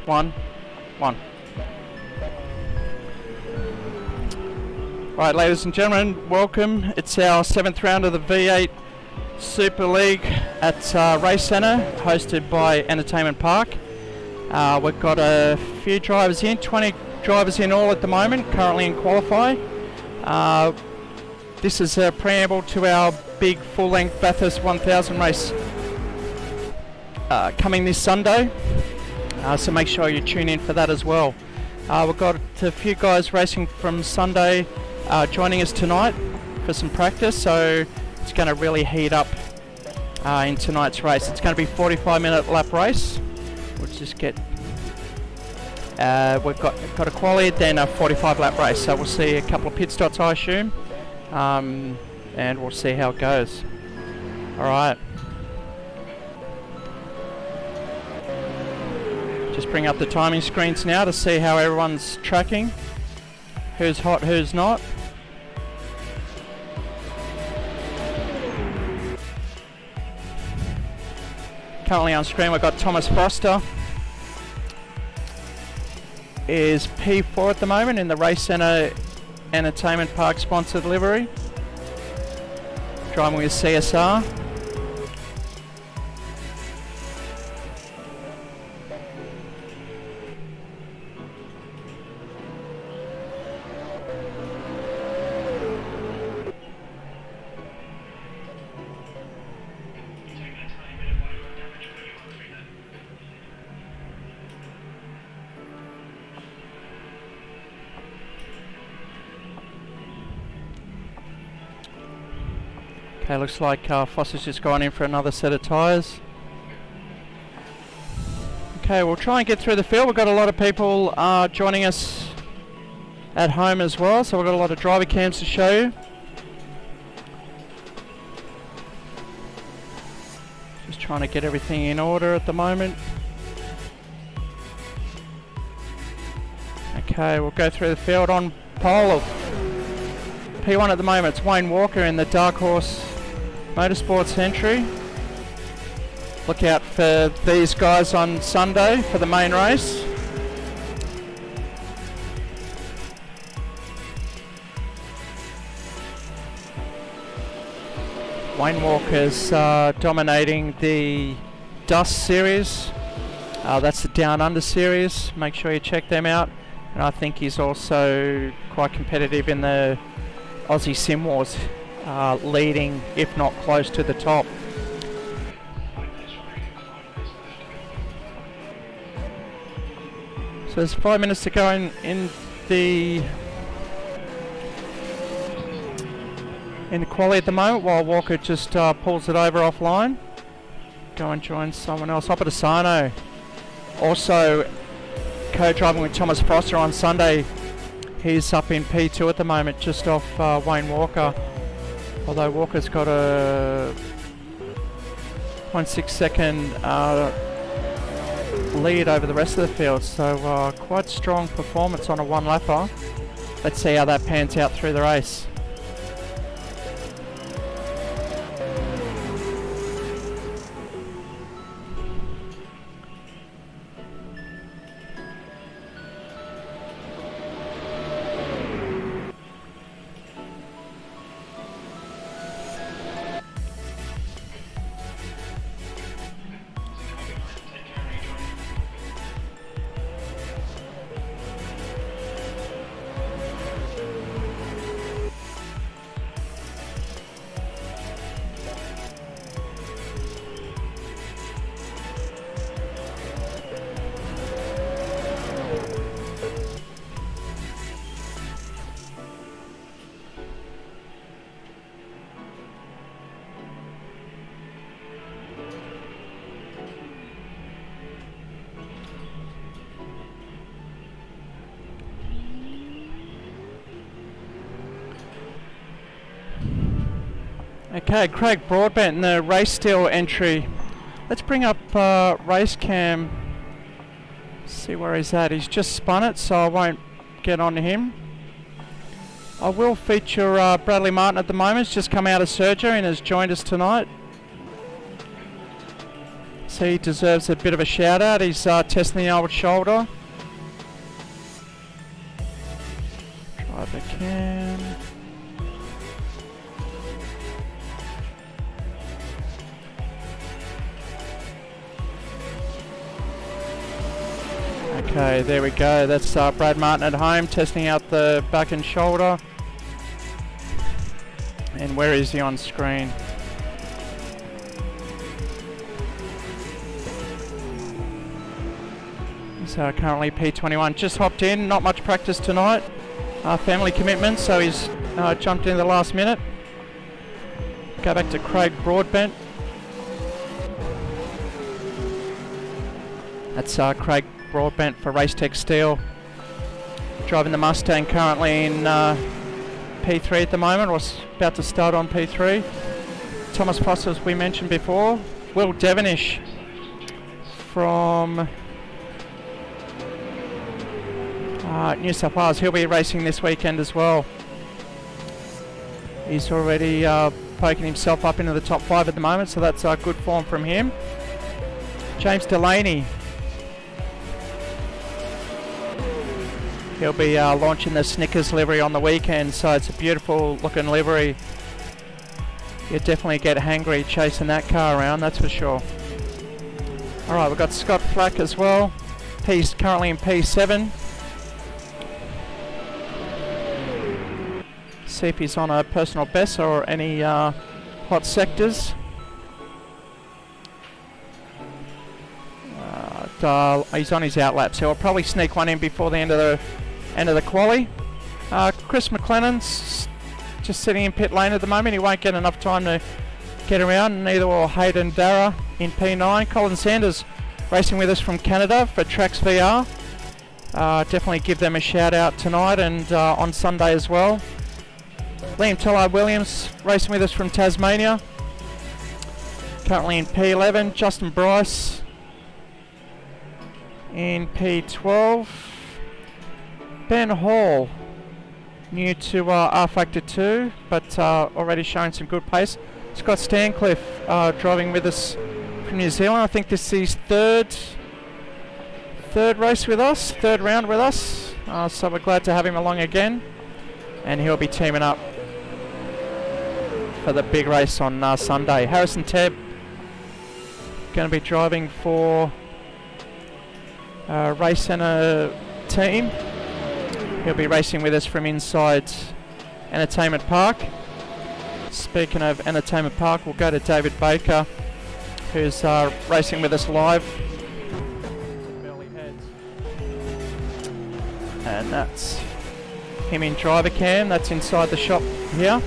1, 1. Right, ladies and gentlemen, welcome. It's our 7th round of the V8 Super League at Racecentre, hosted by Entertainment Park. We've got a few drivers in, 20 drivers in all at the moment, currently in qualify. This is a preamble to our big full-length Bathurst 1000 race coming this Sunday, so make sure you tune in for that as well. We've got a few guys racing from Sunday joining us tonight for some practice, so it's going to really heat up in tonight's race. It's going to be a 45-minute lap race. We'll just get we've got a quali, then a 45 lap race, so we'll see a couple of pit stops, I assume, and we'll see how it goes. Alright, just bring up the timing screens now to see how everyone's tracking, who's hot, who's not. Currently on screen we've got Thomas Foster is P4 at the moment in the Racecentre Entertainment Park sponsored livery, driving with CSR. Okay, looks like Foster's just gone in for another set of tyres. Okay, we'll try and get through the field. We've got a lot of people joining us at home as well, so we've got a lot of driver cams to show you. Just trying to get everything in order at the moment. Okay, we'll go through the field. On pole of P1 at the moment, it's Wayne Walker in the Dark Horse Motorsports entry. Look out for these guys on Sunday for the main race. Wayne Walker's dominating the Dust series. That's the Down Under series. Make sure you check them out. And I think he's also quite competitive in the Aussie Sim Wars, leading, if not close to the top. So there's 5 minutes to go in the quali at the moment, while Walker just pulls it over offline. Go and join someone else. Oppadasano also co-driving with Thomas Foster on Sunday. He's up in P2 at the moment, just off Wayne Walker. Although Walker's got a 0.6 second lead over the rest of the field, so quite strong performance on a one-lapper. Let's see how that pans out through the race. Okay, Craig Broadbent in the Race Steel entry. Let's bring up Race Cam, see where he's at. He's just spun it, so I won't get on to him. I will feature Bradley Martin at the moment. He's just come out of surgery and has joined us tonight. So he deserves a bit of a shout out. He's testing the old shoulder. Driver cam. Okay, there we go. That's Brad Martin at home testing out the back and shoulder. And where is he on screen? He's currently P21. Just hopped in, not much practice tonight. Family commitment, so he's jumped in the last minute. Go back to Craig Broadbent. That's Craig Broadbent for Racetech Steel. Driving the Mustang currently in P3 at the moment, or about to start on P3. Thomas Foster, as we mentioned before. Will Devonish from New South Wales. He'll be racing this weekend as well. He's already poking himself up into the top 5 at the moment, so that's good form from him. James Delaney. He'll be launching the Snickers livery on the weekend, so it's a beautiful looking livery. You definitely get hangry chasing that car around, that's for sure. Alright, we've got Scott Flack as well. He's currently in P7. See if he's on a personal best or any hot sectors. He's on his outlap, so he'll probably sneak one in before the end of the quali. Chris McLennan's just sitting in pit lane at the moment. He won't get enough time to get around. Neither will Hayden Dara in P9. Colin Sanders racing with us from Canada for Trax VR. Definitely give them a shout out tonight and on Sunday as well. Liam Tallard-Williams racing with us from Tasmania. Currently in P11. Justin Bryce in P12. Ben Hall, new to R Factor 2, but already showing some good pace. Scott Stancliffe driving with us from New Zealand. I think this is his third race with us, third round with us. So we're glad to have him along again. And he'll be teaming up for the big race on Sunday. Harrison Tebb going to be driving for Racecentre team. He'll be racing with us from inside Entertainment Park. Speaking of Entertainment Park, we'll go to David Baker, who's racing with us live. And that's him in driver cam. That's inside the shop here.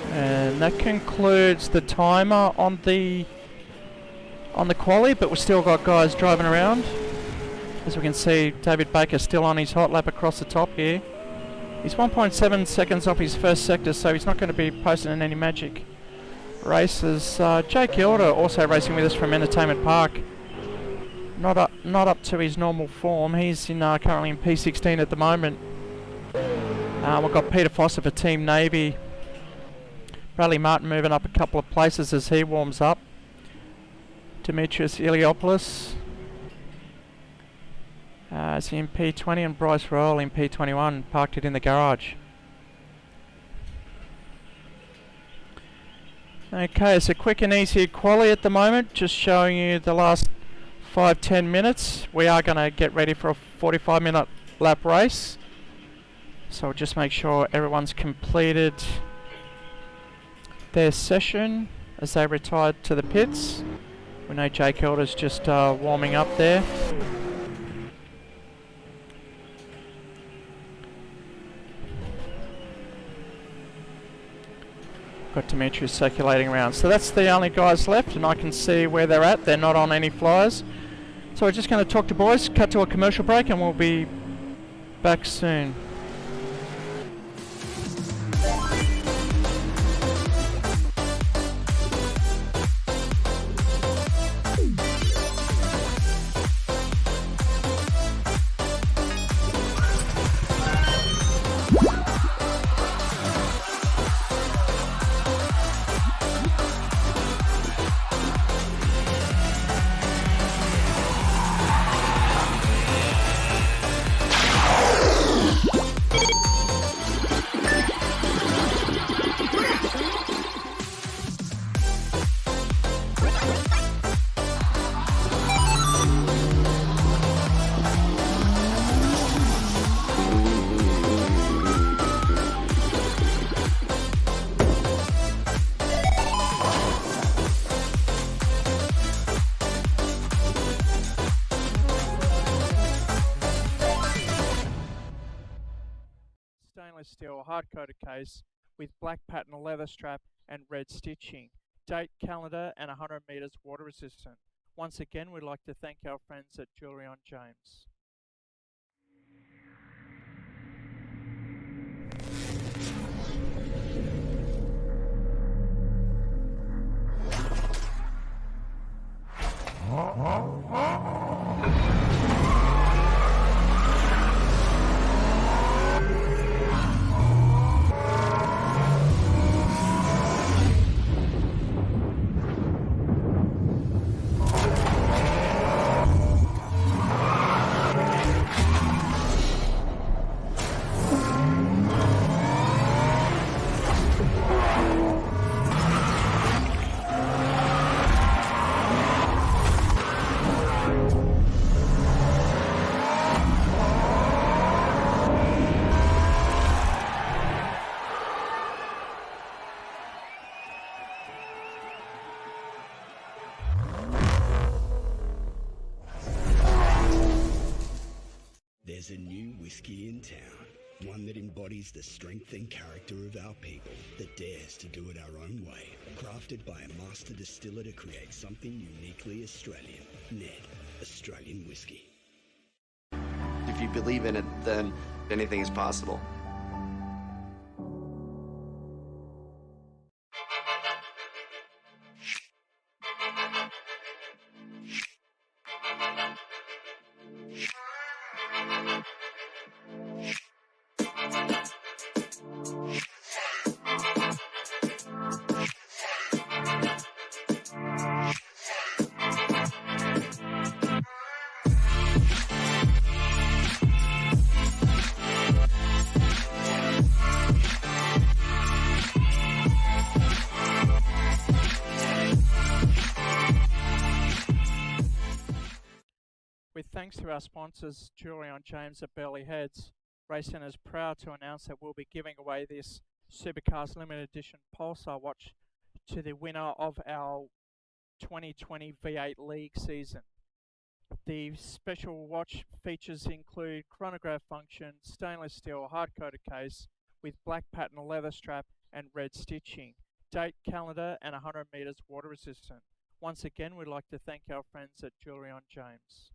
And that concludes the timer on the quali, but we've still got guys driving around. As we can see, David Baker still on his hot lap across the top here. He's 1.7 seconds off his first sector, so he's not going to be posting in any magic races. Jake Hilda also racing with us from Entertainment Park. Not up to his normal form. He's currently in P16 at the moment. We've got Peter Foster for Team Navy. Bradley Martin moving up a couple of places as he warms up. Demetrius Iliopoulos is in P20, and Bryce Royal in P21, parked it in the garage. Okay, so quick and easy quali at the moment, just showing you the last 5-10 minutes. We are going to get ready for a 45-minute lap race, so just make sure everyone's completed their session as they retired to the pits. We know Jake Hilda's just warming up there. Got Demetrius circulating around. So that's the only guys left, and I can see where they're at. They're not on any flyers. So we're just going to talk to boys, cut to a commercial break, and we'll be back soon. stainless steel hard-coated case with black pattern leather strap and red stitching. Date, calendar and 100 metres water resistant. Once again, we'd like to thank our friends at Jewellery on James. There's a new whiskey in town, one that embodies the strength and character of our people, that dares to do it our own way. Crafted by a master distiller to create something uniquely Australian. Ned, Australian whiskey. If you believe in it, then anything is possible. With thanks to our sponsors, Jewellery on James at Burleigh Heads, Racecentre is proud to announce that we'll be giving away this Supercars Limited Edition Pulsar watch to the winner of our 2020 V8 League season. The special watch features include chronograph function, stainless steel hard-coated case with black pattern leather strap and red stitching. Date, calendar and 100 metres water resistant. Once again, we'd like to thank our friends at Jewellery on James.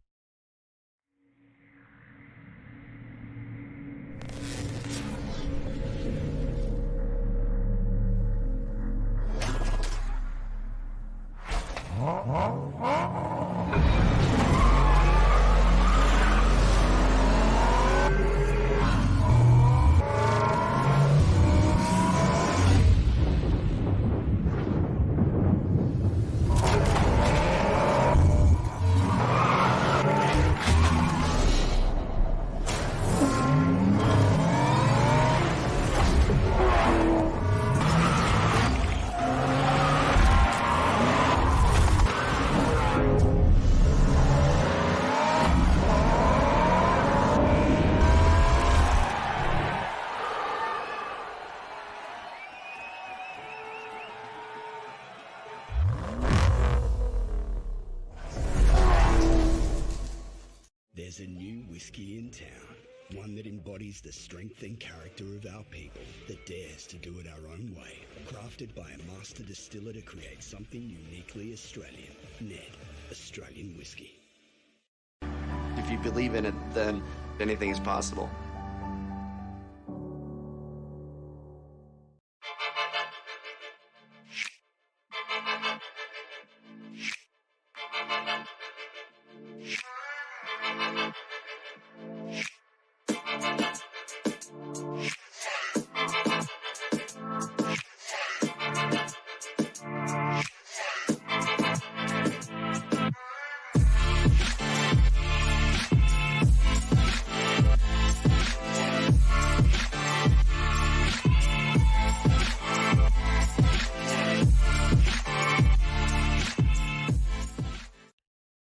There's a new whiskey in town, one that embodies the strength and character of our people, that dares to do it our own way. Crafted by a master distiller to create something uniquely Australian. Ned, Australian whiskey. If you believe in it, then anything is possible.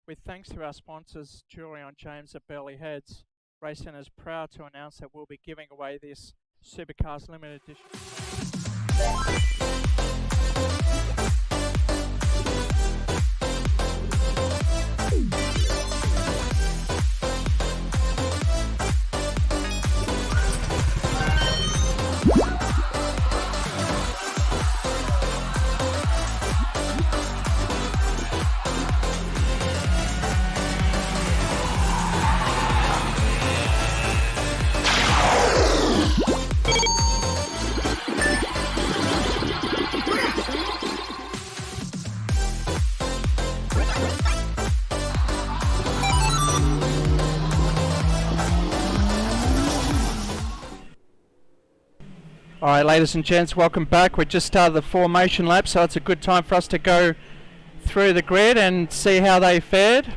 With thanks to our sponsors, Jewellery on James at Burleigh Heads, Racecentre is proud to announce that we'll be giving away this Supercars Limited Edition. Alright, ladies and gents, welcome back. We just started the formation lap, so it's a good time for us to go through the grid and see how they fared.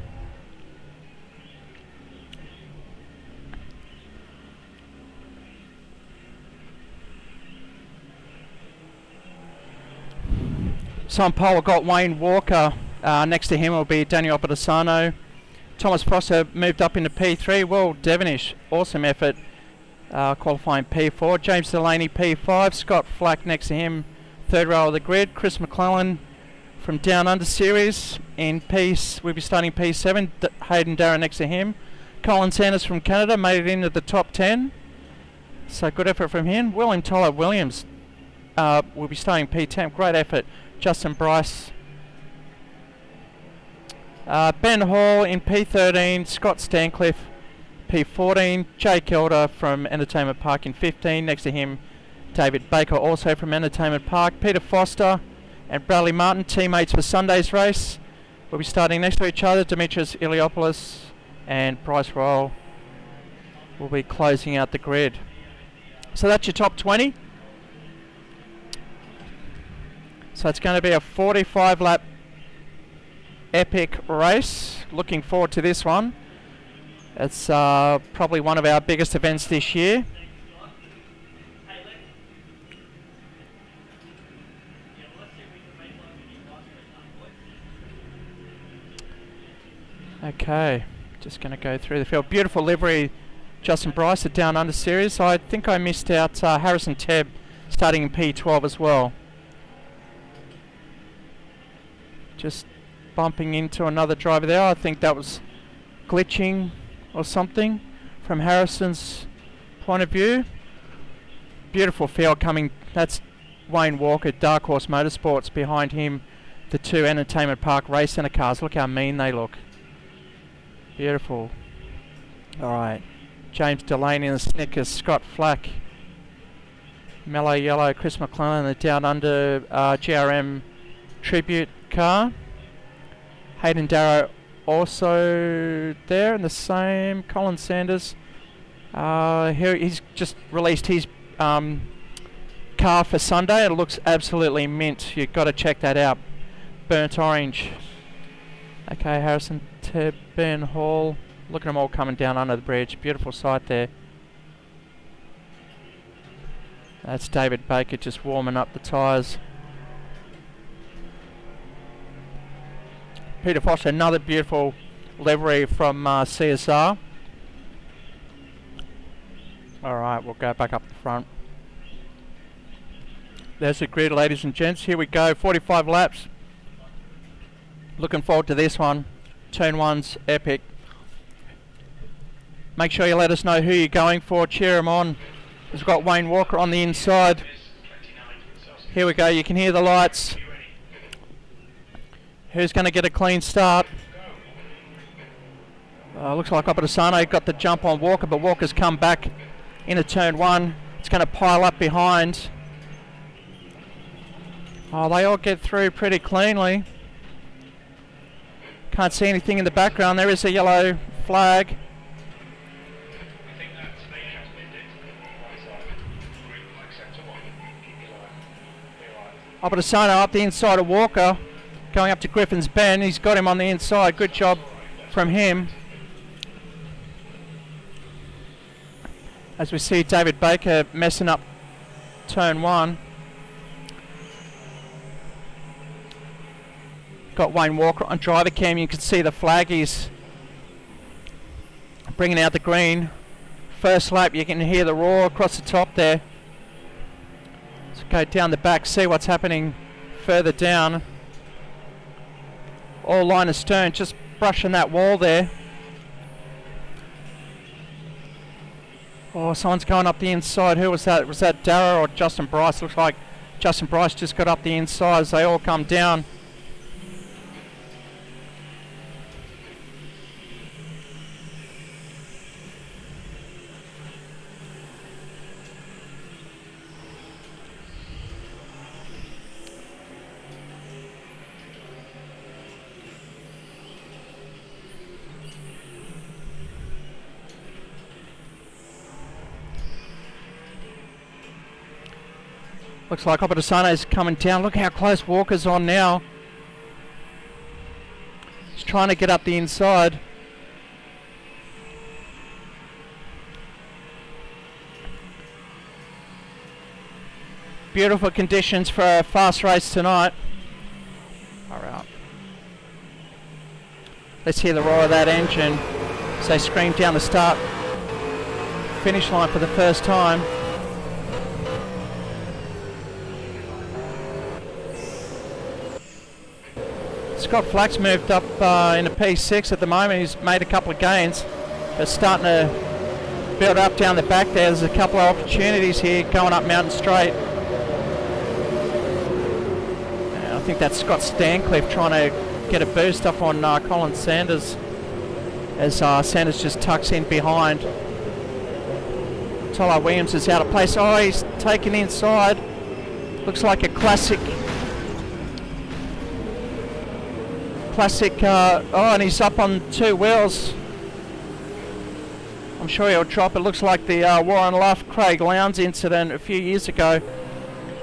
So on pole, we've got Wayne Walker. Next to him will be Daniel Badasano. Thomas Prosser moved up into P3. Well, Devonish, awesome effort. Qualifying P4. James Delaney P5. Scott Flack next to him, third row of the grid. Chris McClellan from Down Under Series in we'll be starting P7. Hayden Darrow next to him. Colin Sanders from Canada made it into the top 10. So good effort from him. William Tyler Williams will be starting P10. Great effort. Justin Bryce. Ben Hall in P13. Scott Stancliffe P14. Jake Elder from Entertainment Park in 15. Next to him, David Baker, also from Entertainment Park. Peter Foster and Bradley Martin, teammates for Sunday's race, will be starting next to each other. Demetrius Iliopoulos and Bryce Royal will be closing out the grid. So that's your top 20. So it's going to be a 45 lap epic race. Looking forward to this one. It's probably one of our biggest events this year. Okay, just going to go through the field. Beautiful livery, Justin Bryce, the Down Under Series. I think I missed out Harrison Tebb starting in P12 as well. Just bumping into another driver there. I think that was glitching or something from Harrison's point of view. Beautiful field coming. That's Wayne Walker, Dark Horse Motorsports. Behind him, the two Entertainment Park Racecentre cars. Look how mean they look. Beautiful. Alright. James Delaney in the Snickers. Scott Flack. Mellow Yellow. Chris McClellan, the Down Under GRM Tribute car. Hayden Darrow also there in the same. Colin Sanders. Here he's just released his car for Sunday. It looks absolutely mint. You've got to check that out. Burnt orange. Okay, Harrison, Tebb, Ben Hall. Look at them all coming down under the bridge. Beautiful sight there. That's David Baker just warming up the tyres. Peter Foster, another beautiful livery from CSR. Alright, we'll go back up the front. There's the grid, ladies and gents. Here we go, 45 laps. Looking forward to this one. Turn 1's epic. Make sure you let us know who you're going for. Cheer them on. We've got Wayne Walker on the inside. Here we go, you can hear the lights. Who's going to get a clean start? Looks like Badasano got the jump on Walker, but Walker's come back into turn 1. It's going to pile up behind. Oh, they all get through pretty cleanly. Can't see anything in the background. There is a yellow flag. Badasano up the inside of Walker. Going up to Griffin's Bend. He's got him on the inside. Good job from him. As we see David Baker messing up turn 1. Got Wayne Walker on driver cam. You can see the flag he's bringing out the green. First lap, you can hear the roar across the top there. Let's go down the back, see what's happening further down. All line astern, just brushing that wall there. Oh, someone's going up the inside. Who was that? Was that Darrow or Justin Bryce? Looks like Justin Bryce just got up the inside as they all come down. Looks like Obadesano's coming down. Look how close Walker's on now. He's trying to get up the inside. Beautiful conditions for a fast race tonight. All right. Let's hear the roar of that engine as they scream down the start finish line for the first time. Scott Flack's moved up in a P6 at the moment. He's made a couple of gains. They're starting to build up down the back there. There's a couple of opportunities here going up Mountain Straight. And I think that's Scott Stancliffe trying to get a boost up on Colin Sanders as Sanders just tucks in behind. Tyler Williams is out of place. Oh, he's taken inside. Looks like a classic, and he's up on two wheels. I'm sure he'll drop. It looks like the Warren Luff, Craig Lowndes incident a few years ago.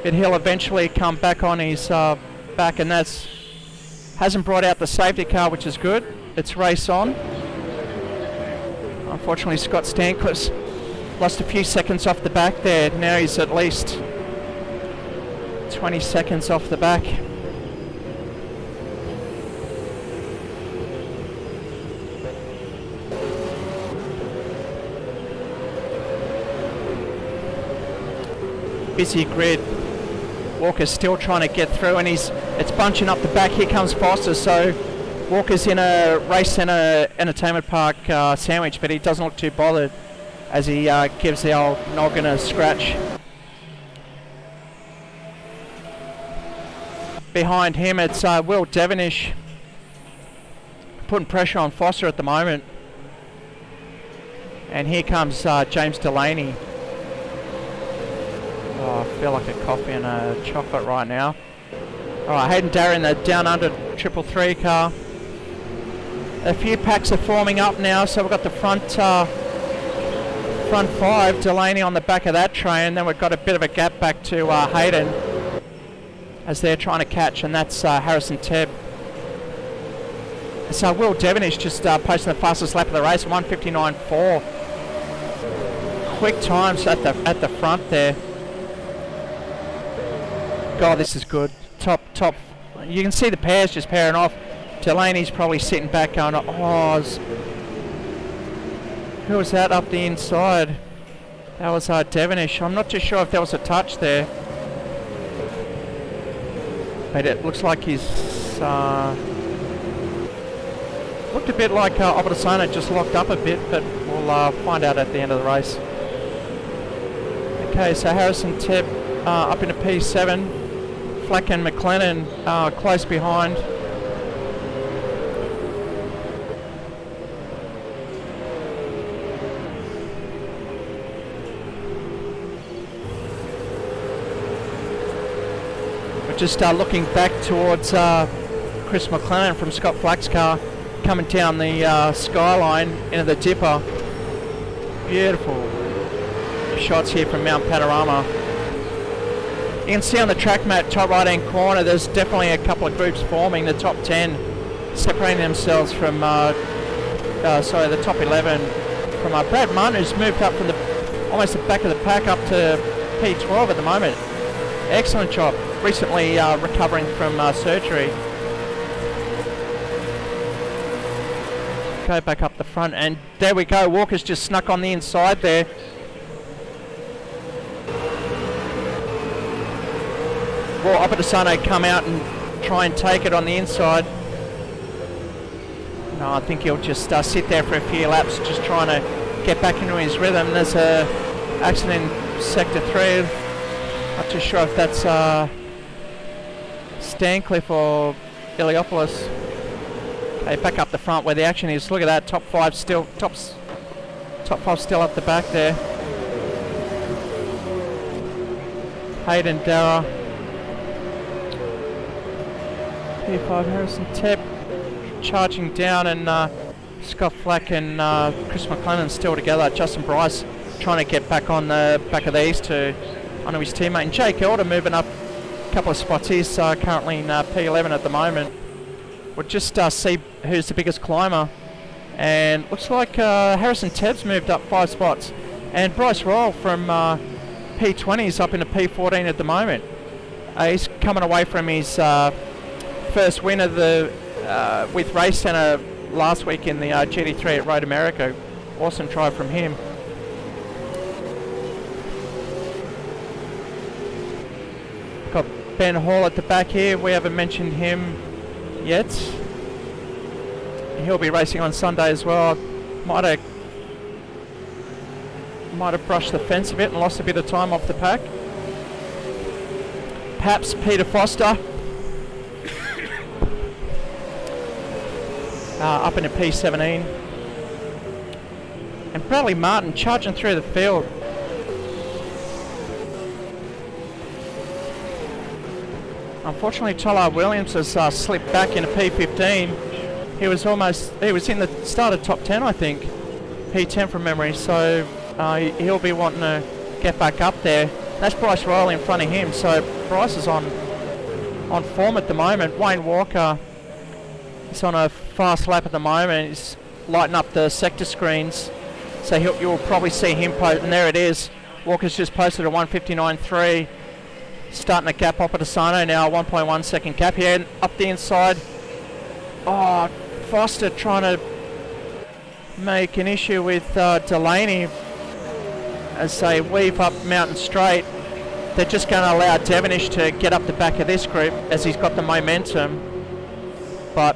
But he'll eventually come back on his back, and hasn't brought out the safety car, which is good. It's race on. Unfortunately, Scott Stancliffe's lost a few seconds off the back there. Now he's at least 20 seconds off the back. Busy grid. Walker's still trying to get through, and it's bunching up the back. Here comes Foster, so Walker's in a Racecentre Entertainment Park sandwich, but he doesn't look too bothered as he gives the old noggin a scratch. Behind him it's Will Devonish putting pressure on Foster at the moment. And here comes James Delaney. Oh, I feel like a coffee and a chocolate right now. Alright, Hayden Darren, the down under 333 car. A few packs are forming up now, so we've got the front five, Delaney on the back of that train, then we've got a bit of a gap back to Hayden as they're trying to catch, and that's Harrison Tebb. So Will Devonish just posting the fastest lap of the race, 1:59.4. Quick times at the front there. God, this is good. Top. You can see the pairs just pairing off. Delaney's probably sitting back going, oh, who was that up the inside? That was Devonish. I'm not too sure if there was a touch there. But it looks like he's... looked a bit like Obadesano just locked up a bit, but we'll find out at the end of the race. Okay, so Harrison Tebb up in a P7. Flack and McLennan close behind. We're just looking back towards Chris McLennan from Scott Flack's car coming down the skyline into the dipper. Beautiful shots here from Mount Panorama. You can see on the track map, top right hand corner, there's definitely a couple of groups forming. The top 10 separating themselves from, the top 11 from Brad Munn, who's moved up from almost the back of the pack up to P12 at the moment. Excellent job. Recently recovering from surgery. Go back up the front, and there we go. Walker's just snuck on the inside there. Will Obadesano come out and try and take it on the inside? No, I think he'll just sit there for a few laps, just trying to get back into his rhythm. There's a accident in Sector 3. Not too sure if that's Stancliffe or Iliopoulos. Okay, back up the front where the action is. Look at that, top five still up the back there. Hayden Darra. P5 Harrison Tebb charging down, and Scott Flack and Chris McLennan still together. Justin Bryce trying to get back on the back of these two. onto his teammate. And Jake Elder moving up a couple of spots. He's currently in P11 at the moment. We'll just see who's the biggest climber. And looks like Harrison Tebb's moved up 5 spots. And Bryce Royal from P20 is up into P14 at the moment. He's coming away from his first win of the with Racecentre last week in the GT3 at Road America. Awesome try from him. Got Ben Hall at the back here. We haven't mentioned him yet. He'll be racing on Sunday as well. Might have brushed the fence a bit and lost a bit of time off the pack. Perhaps Peter Foster up into P17. And Bradley Martin charging through the field. Unfortunately, Tollard Williams has slipped back into P15. He was in the start of top 10, I think. P10 from memory, so he'll be wanting to get back up there. That's Bryce Royal in front of him, so Bryce is on form at the moment. Wayne Walker is on a fast lap at the moment. He's lighting up the sector screens, so you'll probably see him post, and there it is. Walker's just posted a 1:59.3. Starting a gap up at Asano now, 1.1 second gap here, and up the inside. Oh, Foster trying to make an issue with Delaney as they weave up Mountain Straight. They're just going to allow Devonish to get up the back of this group as he's got the momentum. But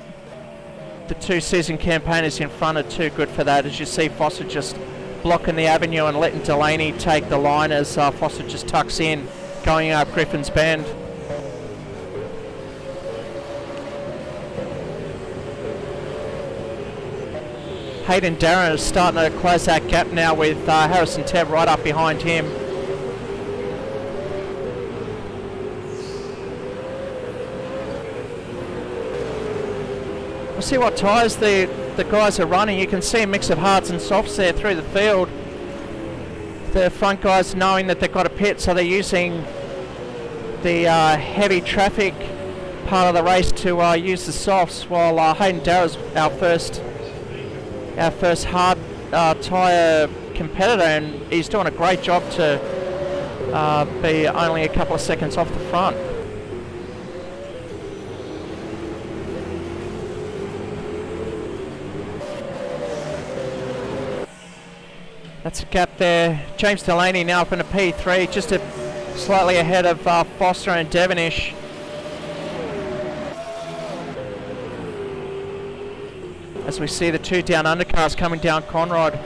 the two season campaigners in front are too good for that. As you see, Foster just blocking the avenue and letting Delaney take the line as Foster just tucks in, going up Griffin's Bend. Hayden Darren is starting to close that gap now with Harrison Tebb right up behind him. We'll see what tyres the guys are running. You can see a mix of hards and softs there through the field. The front guys knowing that they've got a pit, so they're using the heavy traffic part of the race to use the softs, while Hayden Darrow's our first hard tyre competitor, and he's doing a great job to be only a couple of seconds off the front. That's a gap there. James Delaney now up in a P3, just slightly ahead of Foster and Devonish. As we see the two down undercars coming down Conrod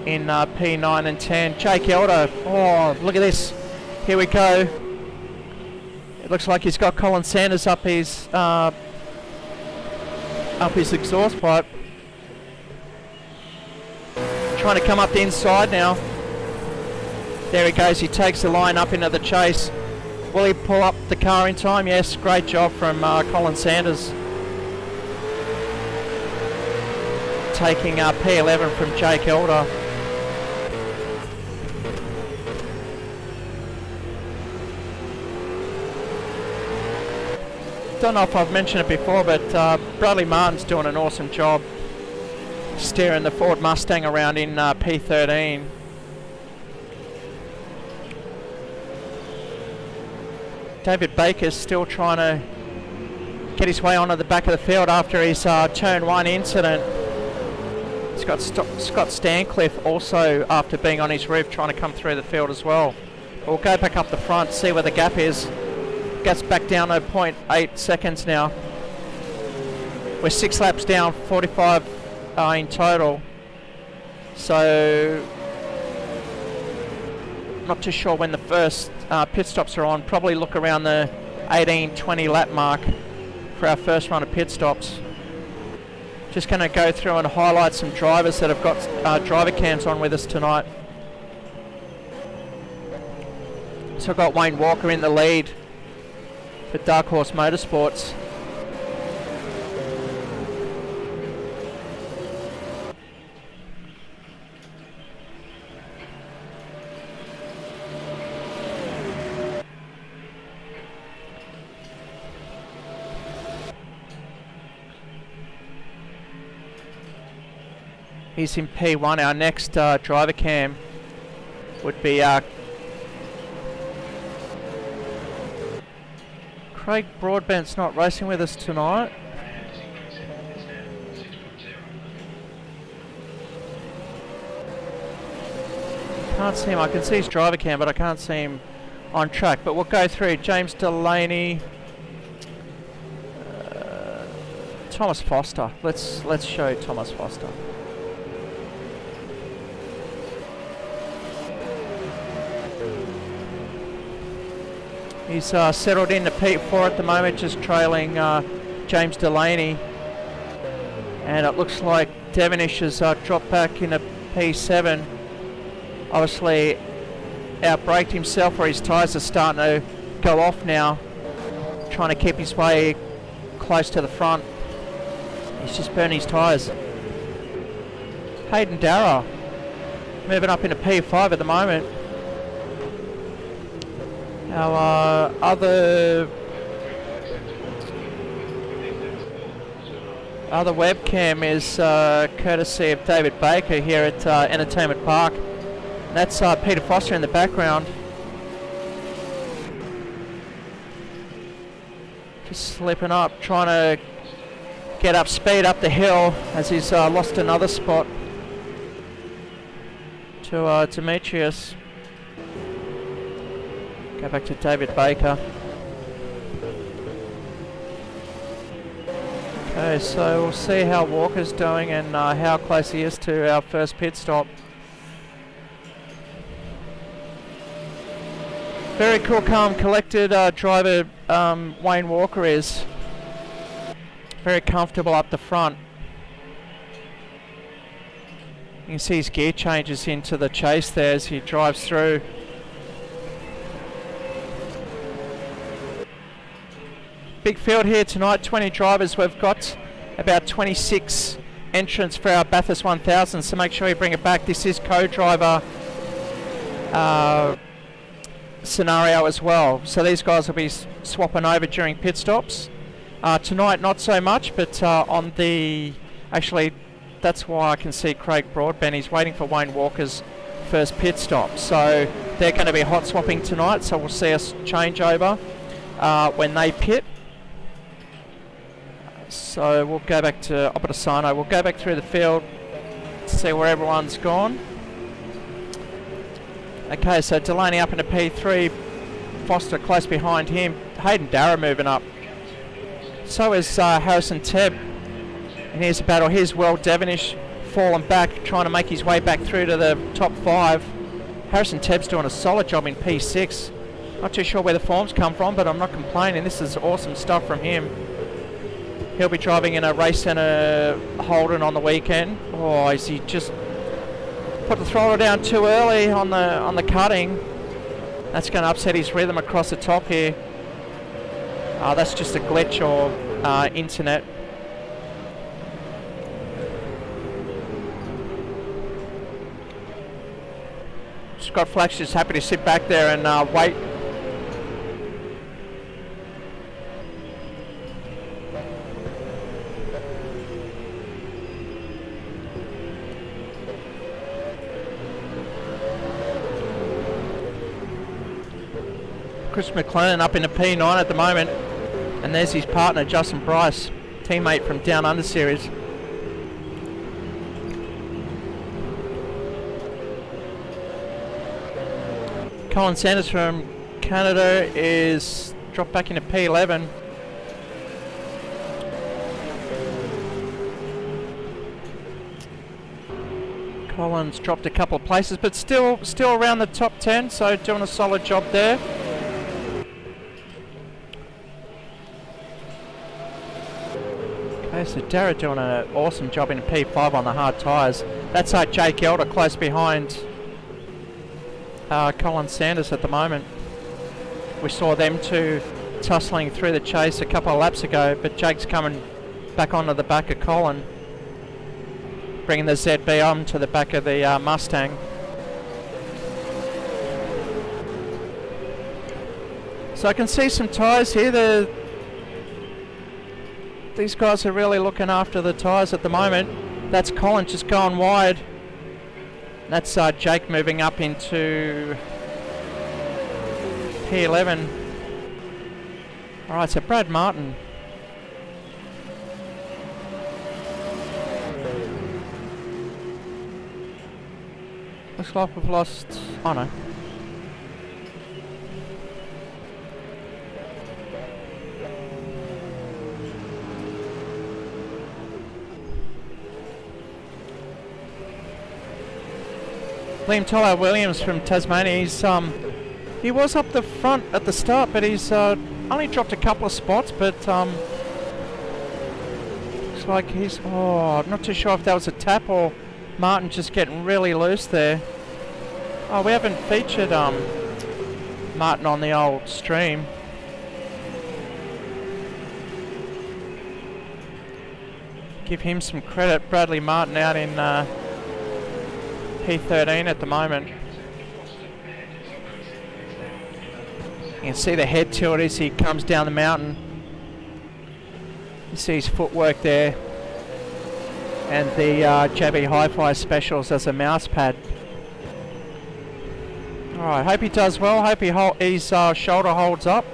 in P9 and 10. Jake Elder, oh, look at this. Here we go. It looks like he's got Colin Sanders up his exhaust pipe. Trying to come up the inside now. There he goes, he takes the line up into the chase. Will he pull up the car in time? Yes, great job from Colin Sanders. Taking P11 from Jake Elder. Don't know if I've mentioned it before, but Bradley Martin's doing an awesome job steering the Ford Mustang around in P13. David Baker's still trying to get his way onto the back of the field after his turn 1 incident. He's got Scott Stancliffe also after being on his roof trying to come through the field as well. We'll go back up the front, see where the gap is. Gets back down to 0.8 seconds now. We're 6 laps down, 45 in total. So not too sure when the first pit stops are on. Probably look around the 18-20 lap mark for our first run of pit stops. Just going to go through and highlight some drivers that have got driver cams on with us tonight. So I've got Wayne Walker in the lead for Dark Horse Motorsports. He's in P1. Our next driver cam would be Craig Broadbent's not racing with us tonight. Can't see him. I can see his driver cam, but I can't see him on track. But we'll go through James Delaney, Thomas Foster. Let's show Thomas Foster. He's settled into P4 at the moment, just trailing James Delaney. And it looks like Devonish has dropped back into P7. Obviously outbraked himself, or his tyres are starting to go off now. Trying to keep his way close to the front. He's just burning his tyres. Hayden Darragh moving up into P5 at the moment. Our other webcam is courtesy of David Baker here at Entertainment Park. That's Peter Foster in the background. Just slipping up, trying to get up speed up the hill as he's lost another spot to Demetrius. Go back to David Baker. Okay, so we'll see how Walker's doing and how close he is to our first pit stop. Very cool, calm, collected driver Wayne Walker is. Very comfortable up the front. You can see his gear changes into the chase there as he drives through. Big field here tonight, 20 drivers. We've got about 26 entrants for our Bathurst 1000, so make sure you bring it back. This is co-driver scenario as well, so these guys will be swapping over during pit stops. Tonight not so much, but on the... Actually, that's why I can see Craig Broadbent. He's waiting for Wayne Walker's first pit stop, so they're going to be hot swapping tonight, so we'll see us change over when they pit. So we'll go back to Opposano. We'll go back through the field, see where everyone's gone. Okay, so Delaney up into P3, Foster close behind him, Hayden Darragh moving up. So is Harrison Tebb. And here's a battle. Here's Will Devonish falling back, trying to make his way back through to the top 5. Harrison Tebb's doing a solid job in P6. Not too sure where the forms come from, but I'm not complaining. This is awesome stuff from him. He'll be driving in a Racecentre Holden on the weekend. Oh, is he just put the throttle down too early on the cutting? That's going to upset his rhythm across the top here. That's just a glitch or internet. Scott Flack's just happy to sit back there and wait. Chris McLennan up in a P9 at the moment, and there's his partner Justin Bryce, teammate from Down Under Series. Colin Sanders from Canada is dropped back into P11. Colin's dropped a couple of places, but still around the top 10, so doing a solid job there. Okay, so Darragh doing an awesome job in P5 on the hard tyres. That's Jake Elder close behind Colin Sanders at the moment. We saw them two tussling through the chase a couple of laps ago, but Jake's coming back onto the back of Colin, bringing the ZB on to the back of the Mustang. So I can see some tyres here. These guys are really looking after the tyres at the moment. That's Colin just going wide. That's Jake moving up into P11. Alright, so Brad Martin. Looks like we've lost... oh no. Liam Tyler Williams from Tasmania, he was up the front at the start, but he's only dropped a couple of spots, but looks like he's... oh, I'm not too sure if that was a tap or Martin just getting really loose there. Oh, we haven't featured Martin on the old stream. Give him some credit. Bradley Martin out in P13 at the moment. You can see the head tilt as he comes down the mountain. You see his footwork there. And the Jabby Hi-Fi specials as a mouse pad. Alright, hope he does well. Hope his shoulder holds up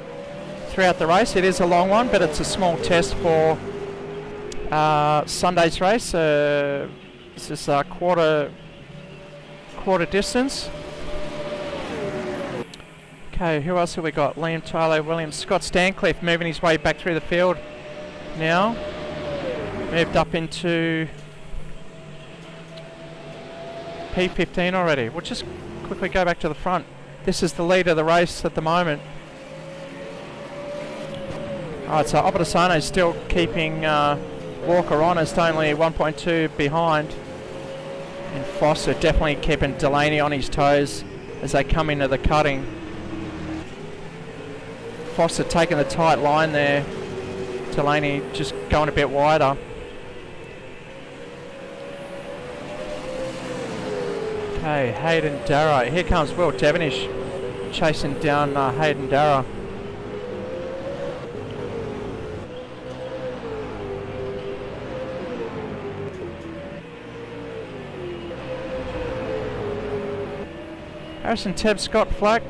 throughout the race. It is a long one, but it's a small test for Sunday's race. This is a quarter distance. Okay, who else have we got? Liam Tyler Williams. Scott Stancliffe moving his way back through the field now. Moved up into P15 already. We'll just quickly go back to the front. This is the lead of the race at the moment. Alright, so Obadasano is still keeping Walker honest, only 1.2 behind. And Foster definitely keeping Delaney on his toes as they come into the cutting. Foster taking the tight line there. Delaney just going a bit wider. Okay, Hayden Darragh. Here comes Will Devonish chasing down Hayden Darragh. Harrison Tebb, Scott Flack.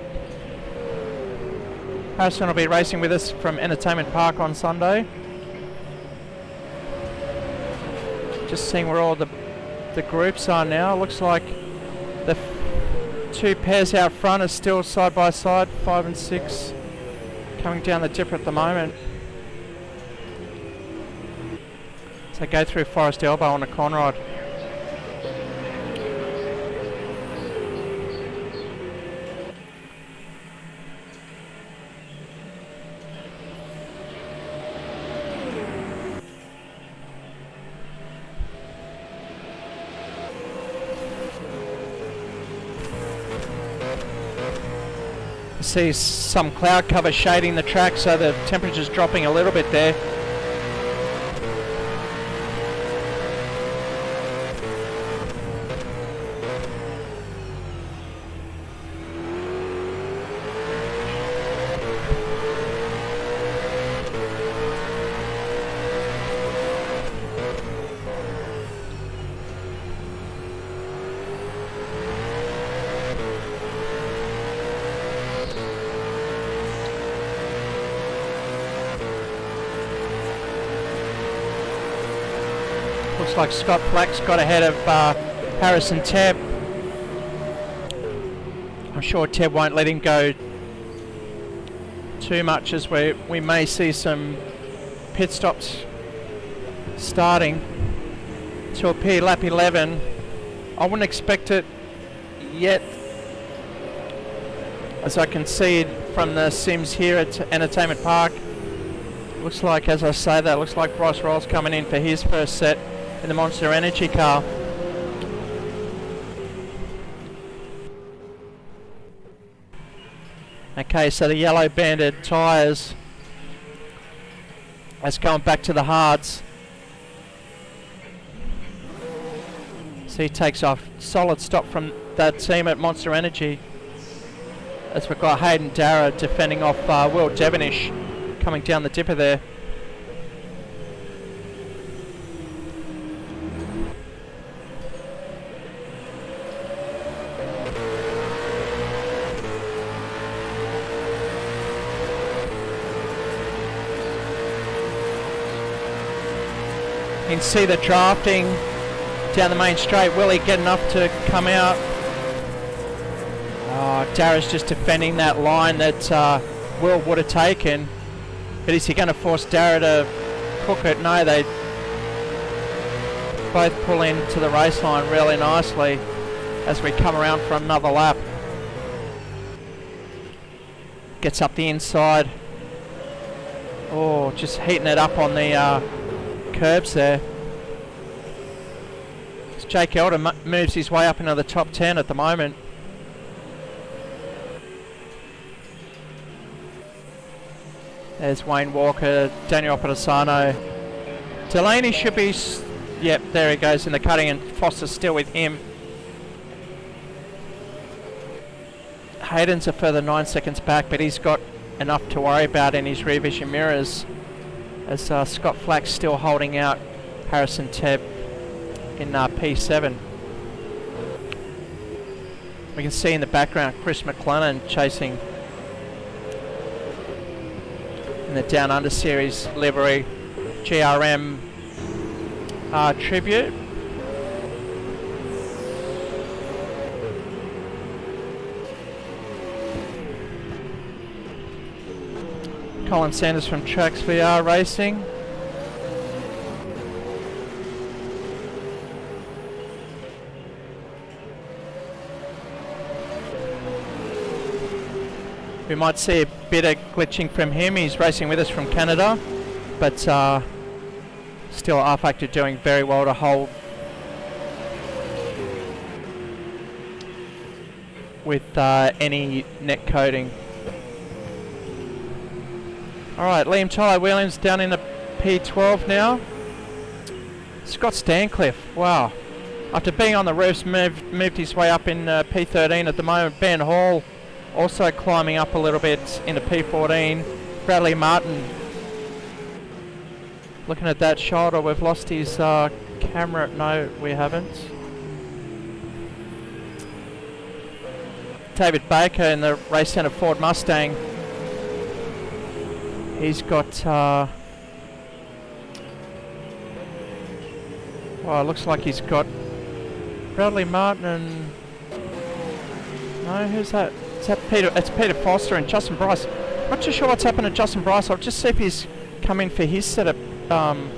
Harrison will be racing with us from Entertainment Park on Sunday. Just seeing where all the groups are now. Looks like the two pairs out front are still side by side, 5 and 6, coming down the dipper at the moment. So go through Forest Elbow on a Conrod. See some cloud cover shading the track, so the temperature's dropping a little bit there. Looks like Scott Flack's got ahead of Harrison Tebb. I'm sure Tebb won't let him go too much, as we may see some pit stops starting to appear lap 11. I wouldn't expect it yet, as I can see from the sims here at Entertainment Park. Looks like, as I say that, looks like Bryce Roll's coming in for his first set in the Monster Energy car. Okay, so the yellow banded tyres, that's going back to the hards. So he takes off. Solid stop from that team at Monster Energy, as we've got Hayden Darragh defending off Will Devonish coming down the dipper there. You can see the drafting down the main straight. Will he get enough to come out? Oh, Dara's just defending that line that Will would have taken. But is he going to force Dara to cook it? No, they both pull into the race line really nicely as we come around for another lap. Gets up the inside. Oh, just heating it up on the curbs there. Jake Elder moves his way up into the top 10 at the moment. There's Wayne Walker, Daniel Padasano. Delaney should be... Yep, there he goes in the cutting, and Foster's still with him. Hayden's a further 9 seconds back, but he's got enough to worry about in his rear vision mirrors, as Scott Flack's still holding out Harrison Tebb in P7. We can see in the background Chris McLennan chasing in the Down Under Series livery, GRM tribute. Colin Sanders from Tracks VR Racing. We might see a bit of glitching from him. He's racing with us from Canada, but still R-Factor doing very well to hold with any net coding. Alright, Liam Tyler Williams down in the P12 now. Scott Stancliffe, wow. After being on the roofs, moved his way up in P13 at the moment. Ben Hall also climbing up a little bit into P14. Bradley Martin. Looking at that shoulder, we've lost his camera. No, we haven't. David Baker in the Racecentre Ford Mustang. He's got, well, it looks like he's got Bradley Martin and, no, who's that? Is that Peter? It's Peter Foster and Justin Bryce. Not too sure what's happened to Justin Bryce. I'll just see if he's come in for his set of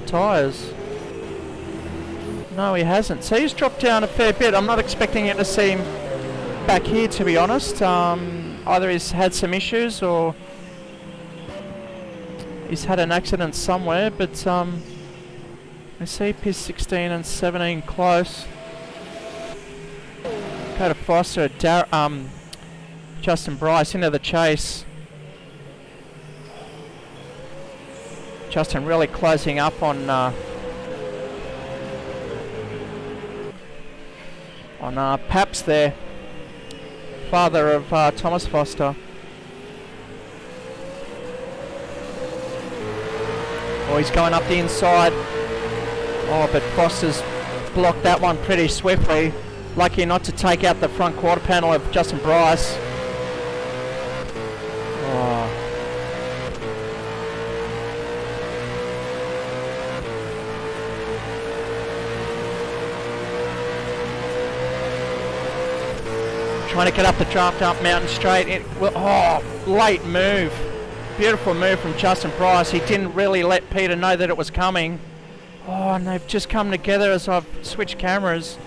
tyres. No, he hasn't. So he's dropped down a fair bit. I'm not expecting it to see him back here, to be honest. Either he's had some issues or he's had an accident somewhere, but I see P16 and 17 close. Go to Foster, Justin Bryce into the chase. Justin really closing up on Paps there, father of Thomas Foster. Oh, he's going up the inside. Oh, but Foster's blocked that one pretty swiftly. Lucky not to take out the front quarter panel of Justin Bryce. Oh. Trying to get up the draft up Mountain Straight. Oh, late move. Beautiful move from Justin Bryce. He didn't really let Peter know that it was coming. Oh, and they've just come together as I've switched cameras.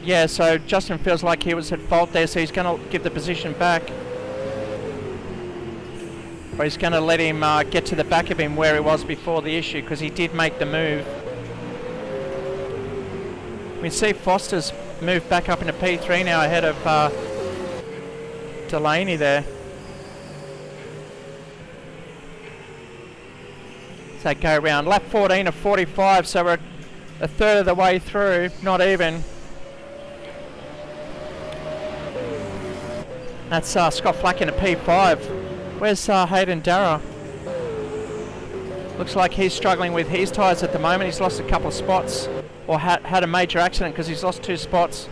Yeah, so Justin feels like he was at fault there, so he's going to give the position back. Or he's going to let him get to the back of him where he was before the issue, because he did make the move. We see Foster's moved back up into P3 now ahead of Delaney there. So go around lap 14 of 45, so we're a third of the way through, not even. That's Scott Flack in a P5. Where's Hayden Darragh? Looks like he's struggling with his tyres at the moment. He's lost a couple of spots, or had a major accident because he's lost 2 spots.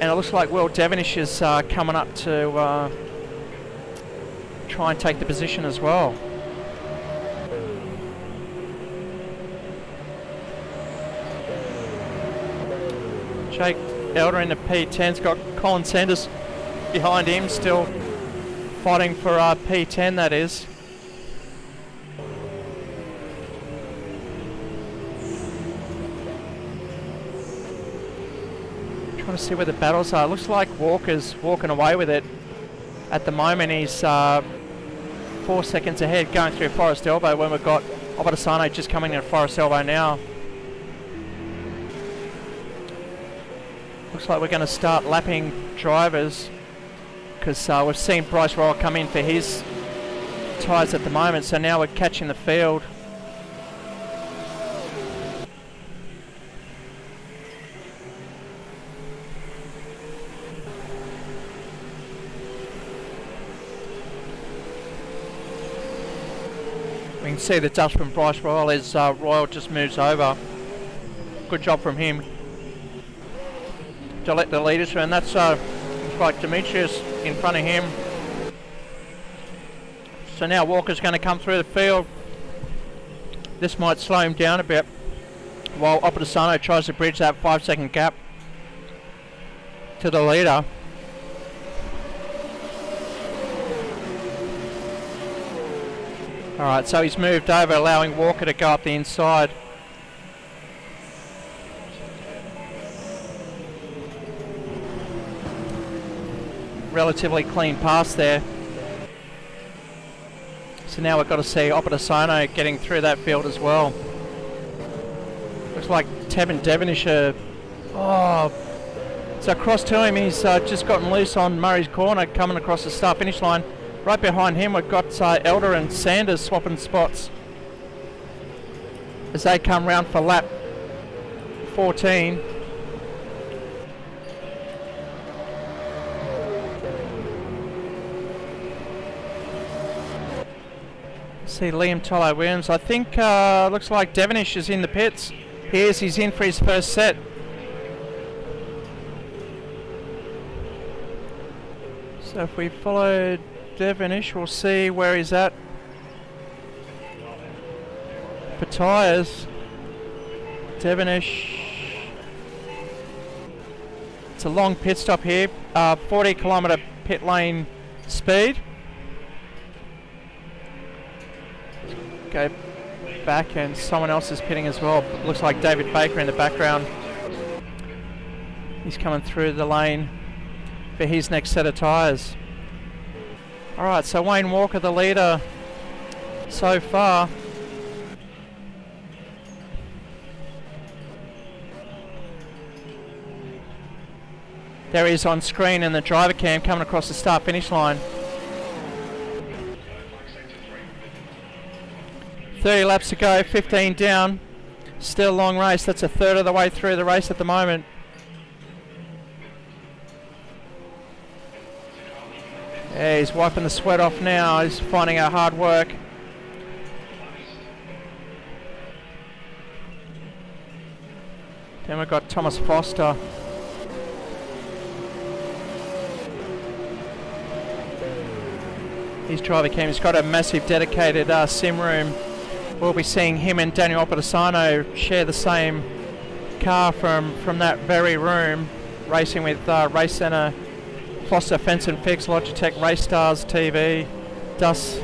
And it looks like Will Devonish is coming up to try and take the position as well. Jake Elder in the P10's got Colin Sanders behind him, still fighting for P10, that is. Trying to see where the battles are. Looks like Walker's walking away with it. At the moment he's 4 seconds ahead going through Forest Elbow when we've got Obadasano just coming in at Forest Elbow now. Looks like we're going to start lapping drivers because we've seen Bryce Royal come in for his tyres at the moment, so now we're catching the field. We can see the dust from Bryce Royal as Royal just moves over. Good job from him to let the leaders through, and that's like Demetrius in front of him. So now Walker's going to come through the field. This might slow him down a bit while Obadasano tries to bridge that 5-second gap to the leader. Alright, so he's moved over, allowing Walker to go up the inside. Relatively clean pass there. So now we've got to see Obadasano getting through that field as well. Looks like Tevin Devonish so across to him, he's just gotten loose on Murray's corner coming across the start finish line. Right behind him we've got Elder and Sanders swapping spots as they come round for lap 14. See Liam Tolo Williams. I think looks like Devonish is in the pits. He's in for his first set. So if we follow Devonish, we'll see where he's at for tyres. Devonish. It's a long pit stop here. 40 kilometre pit lane speed. Go back and someone else is pitting as well. Looks like David Baker in the background. He's coming through the lane for his next set of tyres. Alright, so Wayne Walker the leader so far. There he is on screen in the driver cam coming across the start finish line. 30 laps to go, 15 down. Still a long race. That's a third of the way through the race at the moment. Yeah, he's wiping the sweat off now. He's finding out hard work. Then we've got Thomas Foster. His driver cam. He's got a massive dedicated sim room. We'll be seeing him and Daniel Obadasano share the same car from that very room, racing with Racecentre, Foster Fence and Fix, Logitech Race Stars TV, DUS,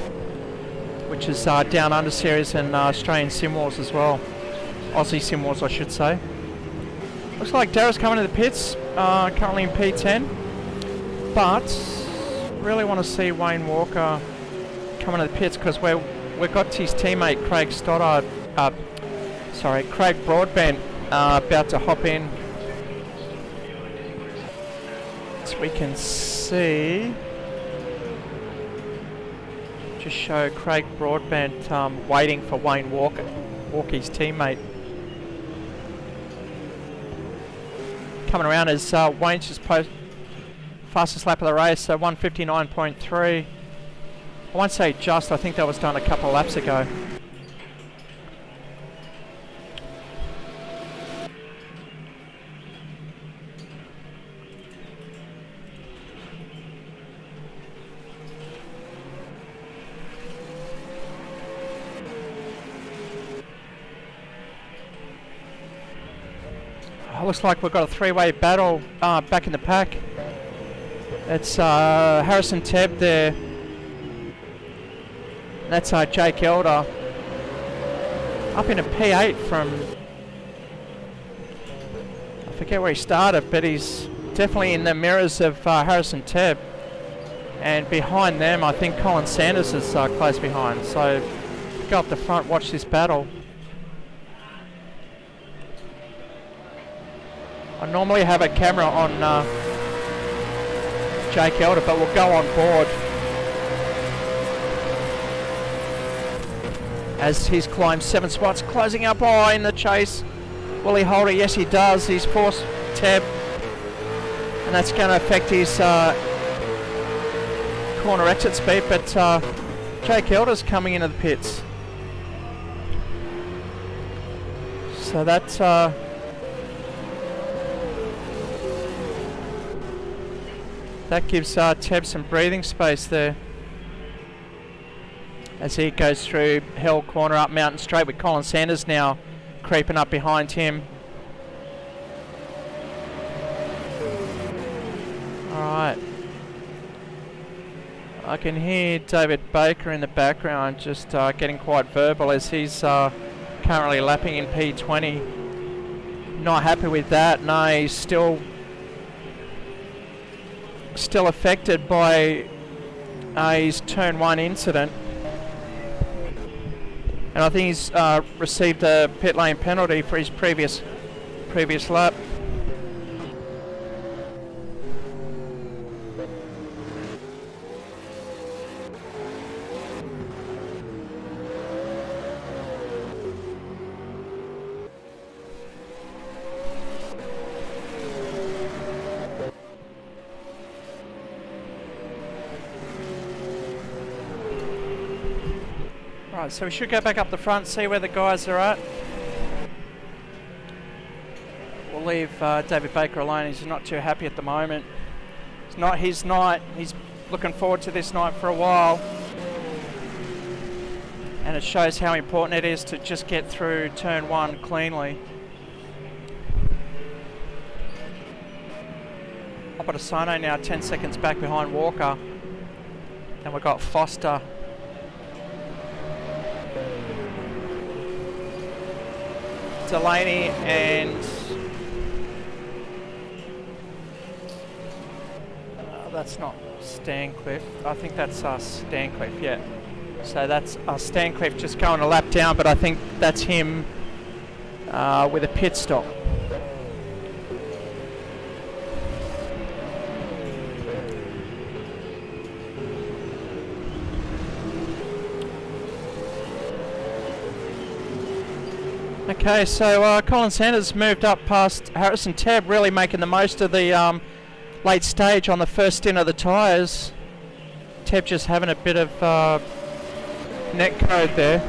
which is Down Under Series, and Australian Sim Wars as well. Aussie Sim Wars, I should say. Looks like Darrag's coming to the pits, currently in P10, but really want to see Wayne Walker coming to the pits because we've got his teammate Craig Broadbent about to hop in. So we can see, just show Craig Broadbent waiting for Wayne Walker's teammate. Coming around as Wayne's just fastest lap of the race, so 1:59.3. I won't say just, I think that was done a couple of laps ago. Looks like we've got a three-way battle back in the pack. It's Harrison Tebb there. That's Jake Elder. Up in a P8 from... I forget where he started, but he's definitely in the mirrors of Harrison Tebb. And behind them, I think Colin Sanders is close behind. So go up the front, watch this battle. I normally have a camera on Jake Elder, but we'll go on board as he's climbed 7 spots, closing up in the chase. Will he hold it? Yes, he does. He's forced Tebb, and that's going to affect his corner exit speed, but Jake Elder's coming into the pits. So that's that gives Tebb some breathing space there as he goes through Hill Corner up Mountain Straight, with Colin Sanders now creeping up behind him. Alright. I can hear David Baker in the background just getting quite verbal as he's currently lapping in P20. Not happy with that. No, he's still affected by his turn 1 incident, and I think he's received a pit lane penalty for his previous lap. Right, so we should go back up the front, see where the guys are at. We'll leave David Baker alone. He's not too happy at the moment. It's not his night. He's looking forward to this night for a while. And it shows how important it is to just get through turn 1 cleanly. I've got a Sono now 10 seconds back behind Walker. And we've got Foster. Delaney and that's not Stancliffe. I think that's Stancliffe, yeah. So that's Stancliffe just going a lap down, but I think that's him with a pit stop. Okay, so Colin Sanders moved up past Harrison Tebb, really making the most of the late stage on the first stint of the tyres. Tebb just having a bit of net code there.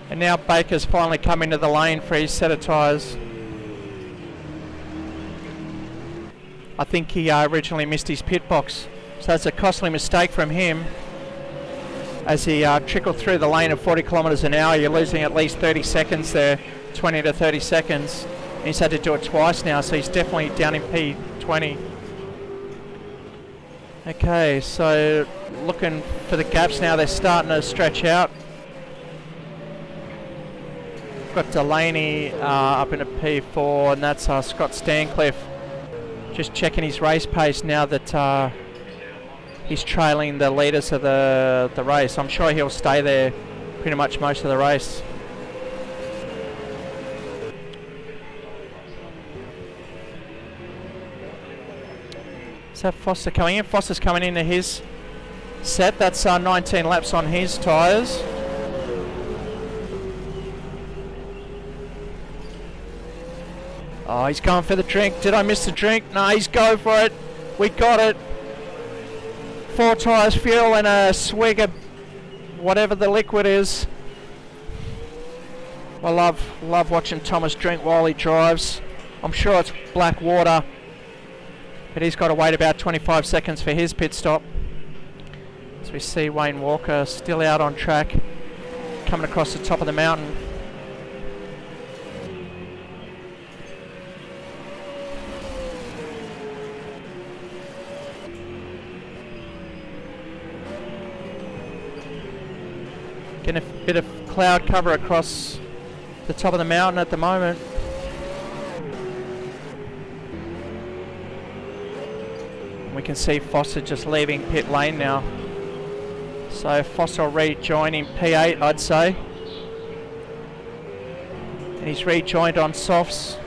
And now Baker's finally come into the lane for his set of tyres. I think he originally missed his pit box. So that's a costly mistake from him as he trickled through the lane at 40 kilometres an hour. You're losing at least 30 seconds there, 20 to 30 seconds. And he's had to do it twice now, so he's definitely down in P20. Okay, so looking for the gaps now. They're starting to stretch out. Got Delaney up in a P4, and that's Scott Stancliffe. Just checking his race pace now that he's trailing the leaders of the race. I'm sure he'll stay there pretty much most of the race. Is that Foster coming in? Foster's coming into his set. That's 19 laps on his tyres. Oh, he's going for the drink. Did I miss the drink? No, he's going for it. We got it. 4 tyres fuel and a swig of whatever the liquid is. I love watching Thomas drink while he drives. I'm sure it's black water, but he's got to wait about 25 seconds for his pit stop. As we see Wayne Walker still out on track, coming across the top of the mountain. Getting a bit of cloud cover across the top of the mountain at the moment. And we can see Foster just leaving pit lane now. So Foster will rejoin in P8, I'd say. And he's rejoined on softs.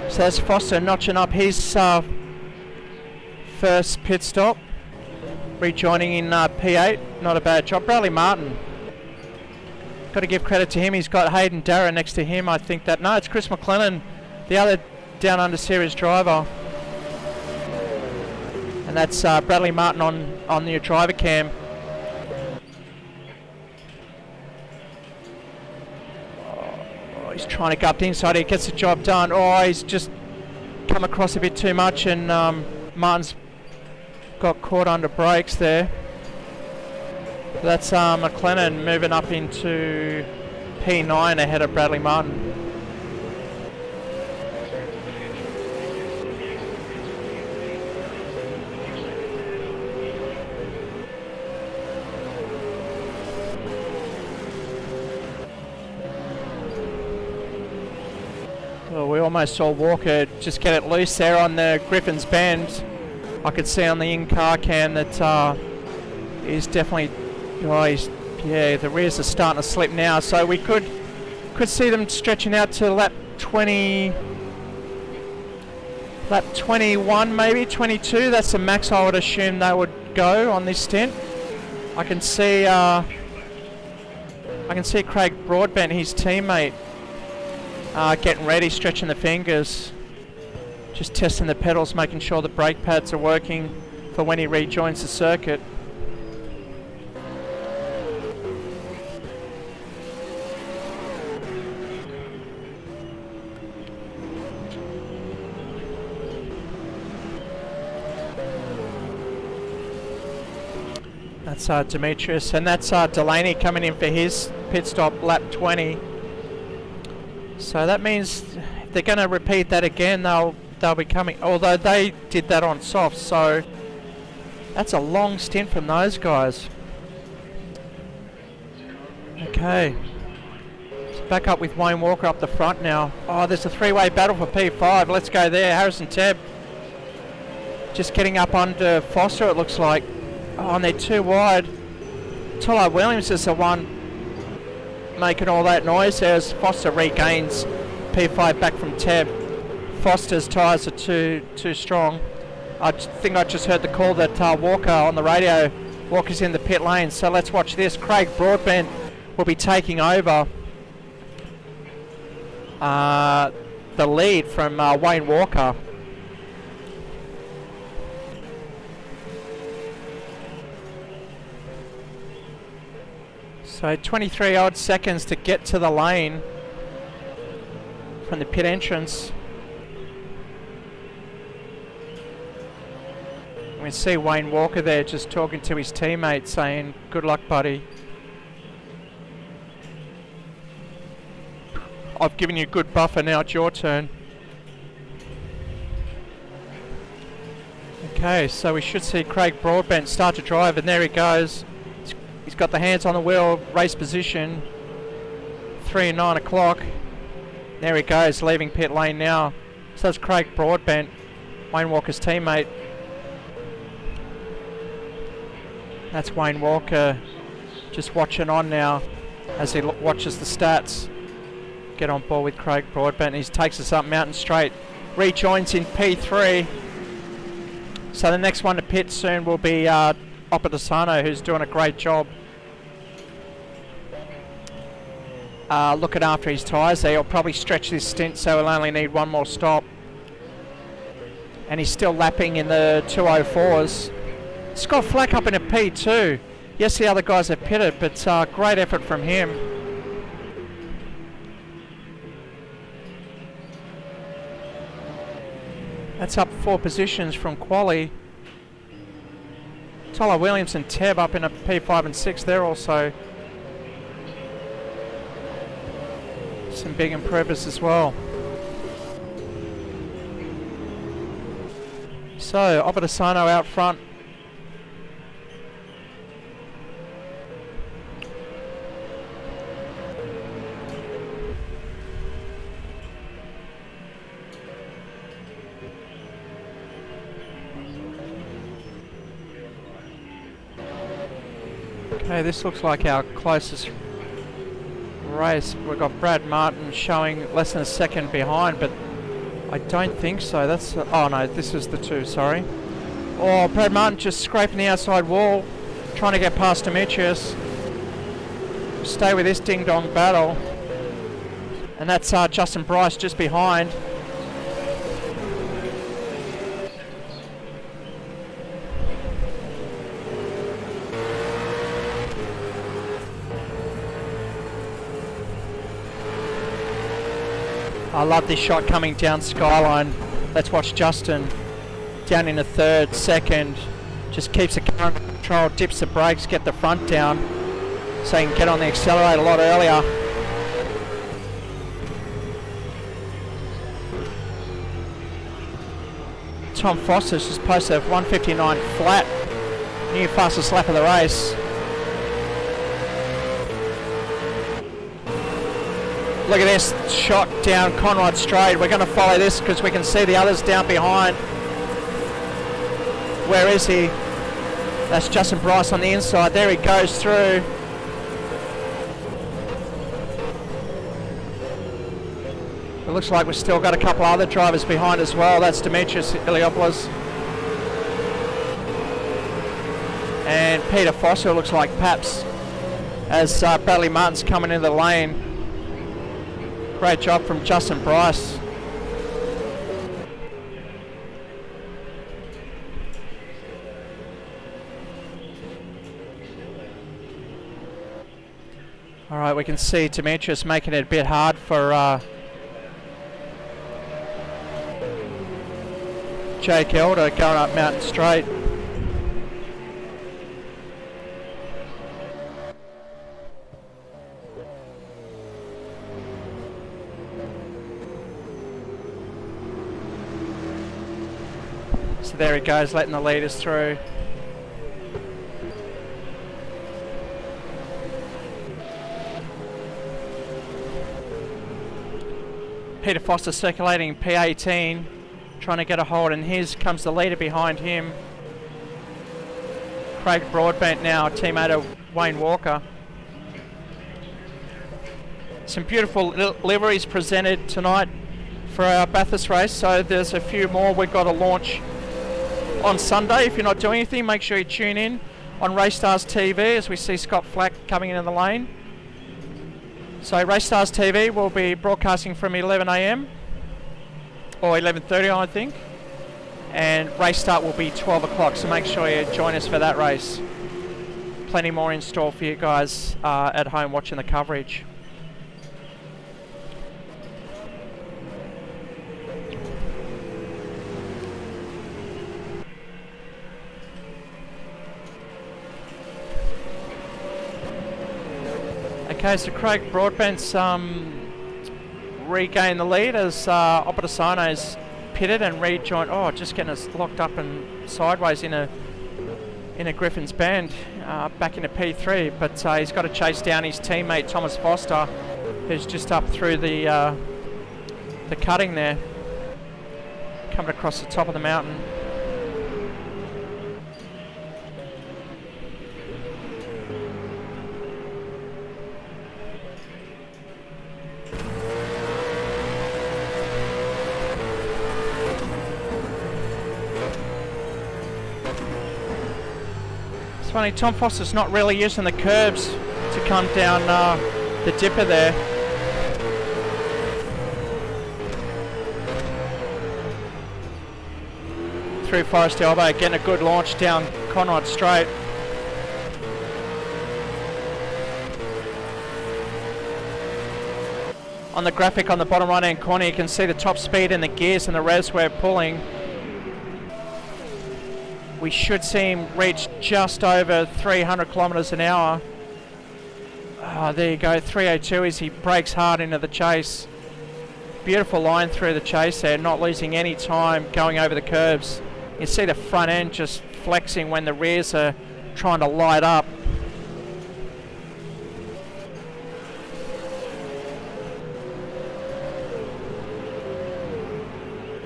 So that's Foster notching up his first pit stop. Rejoining in P8, not a bad job. Bradley Martin, got to give credit to him. He's got Hayden Darragh next to him. I think that, no, it's Chris McLennan, the other Down Under Series driver. And that's Bradley Martin on the driver cam. Oh, he's trying to go up the inside. He gets the job done. Oh, he's just come across a bit too much, and Martin's got caught under brakes there. That's McLennan moving up into P9 ahead of Bradley Martin. Well, we almost saw Walker just get it loose there on the Griffin's Bend. I could see on the in-car cam that he's definitely, the rears are starting to slip now. So we could see them stretching out to lap 21 maybe, 22. That's the max I would assume they would go on this stint. I can see Craig Broadbent, his teammate, getting ready, stretching the fingers. Just testing the pedals, making sure the brake pads are working for when he rejoins the circuit. That's Demetrius, and that's Delaney coming in for his pit stop, lap 20. So that means if they're going to repeat that again, they'll be coming, although they did that on soft, so that's a long stint from those guys. Okay, so back up with Wayne Walker up the front now. Oh, there's a three-way battle for P5. Let's go there. Harrison Tebb just getting up under Foster, it looks like. Oh, and they're too wide. Tolo Williams is the one making all that noise there as Foster regains P5 back from Tebb. Foster's tyres are too strong. I think I just heard the call that Walker on the radio. Walker's in the pit lane, so let's watch this. Craig Broadbent will be taking over the lead from Wayne Walker. So 23 odd seconds to get to the lane from the pit entrance. We see Wayne Walker there just talking to his teammate saying, good luck, buddy. I've given you a good buffer, now it's your turn. Okay, so we should see Craig Broadbent start to drive, and there he goes. He's got the hands on the wheel, race position, 3 and 9 o'clock. There he goes, leaving pit lane now. So it's Craig Broadbent, Wayne Walker's teammate. That's Wayne Walker just watching on now as he watches the stats. Get on board with Craig Broadbent. He takes us up Mountain Straight. Rejoins in P3. So the next one to pit soon will be Oppadesano, who's doing a great job looking after his tyres there. He'll probably stretch this stint, so he'll only need one more stop. And he's still lapping in the 204s. Scott Flack up in a P2. Yes, the other guys have pitted, but great effort from him. That's up 4 positions from quali. Tyler Williams and Teb up in a P5 and 6. They're also some big improvers as well. So, Obatasano out front. Okay, this looks like our closest race. We've got Brad Martin showing less than a second behind, but I don't think so. That's oh no, this is the 2, sorry. Oh, Brad Martin just scraping the outside wall, trying to get past Demetrius. Stay with this ding-dong battle. And that's Justin Bryce just behind. I love this shot coming down Skyline. Let's watch Justin down in a third, second. Just keeps the car under control, dips the brakes, get the front down so he can get on the accelerator a lot earlier. Tom Foster's just posted a 159 flat, new fastest lap of the race. Look at this shot down Conrad Straight. We're going to follow this because we can see the others down behind. Where is he? That's Justin Bryce on the inside. There he goes through. It looks like we've still got a couple other drivers behind as well. That's Demetrius Iliopoulos. And Peter Foster looks like perhaps as Bradley Martin's coming into the lane. Great job from Justin Bryce. All right, we can see Demetrius making it a bit hard for Jake Elder going up Mountain Straight. So there he goes, letting the leaders through. Peter Foster circulating P18, trying to get a hold, and here comes the leader behind him. Craig Broadbent now, teammate of Wayne Walker. Some beautiful liveries presented tonight for our Bathurst race, so there's a few more we've got to launch on Sunday. If you're not doing anything, make sure you tune in on Racestars TV as we see Scott Flack coming into the lane. So Racestars TV will be broadcasting from 11 AM or 11:30 I think, and race start will be 12 o'clock, so make sure you join us for that race. Plenty more in store for you guys at home watching the coverage. Okay, so Craig Broadbent's regained the lead as Obatasano's pitted and rejoined. Oh, just getting us locked up and sideways in a Griffin's Bend, back into P3. But he's got to chase down his teammate Thomas Foster, who's just up through the cutting there, coming across the top of the mountain. Funny, Tom Foster's not really using the curbs to come down the dipper there. Through Forest Elbow, getting a good launch down Conrad Straight. On the graphic on the bottom right hand corner, you can see the top speed and the gears and the revs we're pulling. We should see him reach just over 300 kilometres an hour. There you go, 302 as he brakes hard into the chase. Beautiful line through the chase there, not losing any time going over the curbs. You see the front end just flexing when the rears are trying to light up.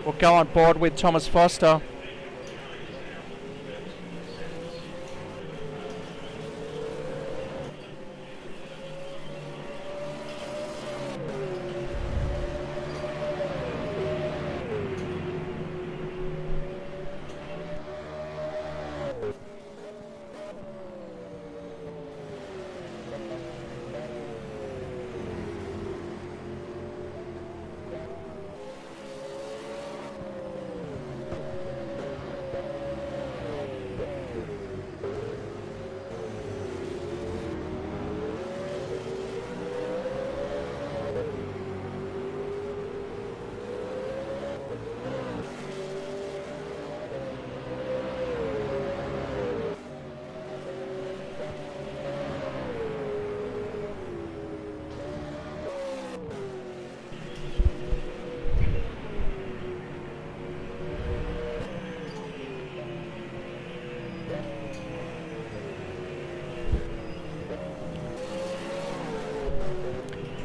We'll go on board with Thomas Foster.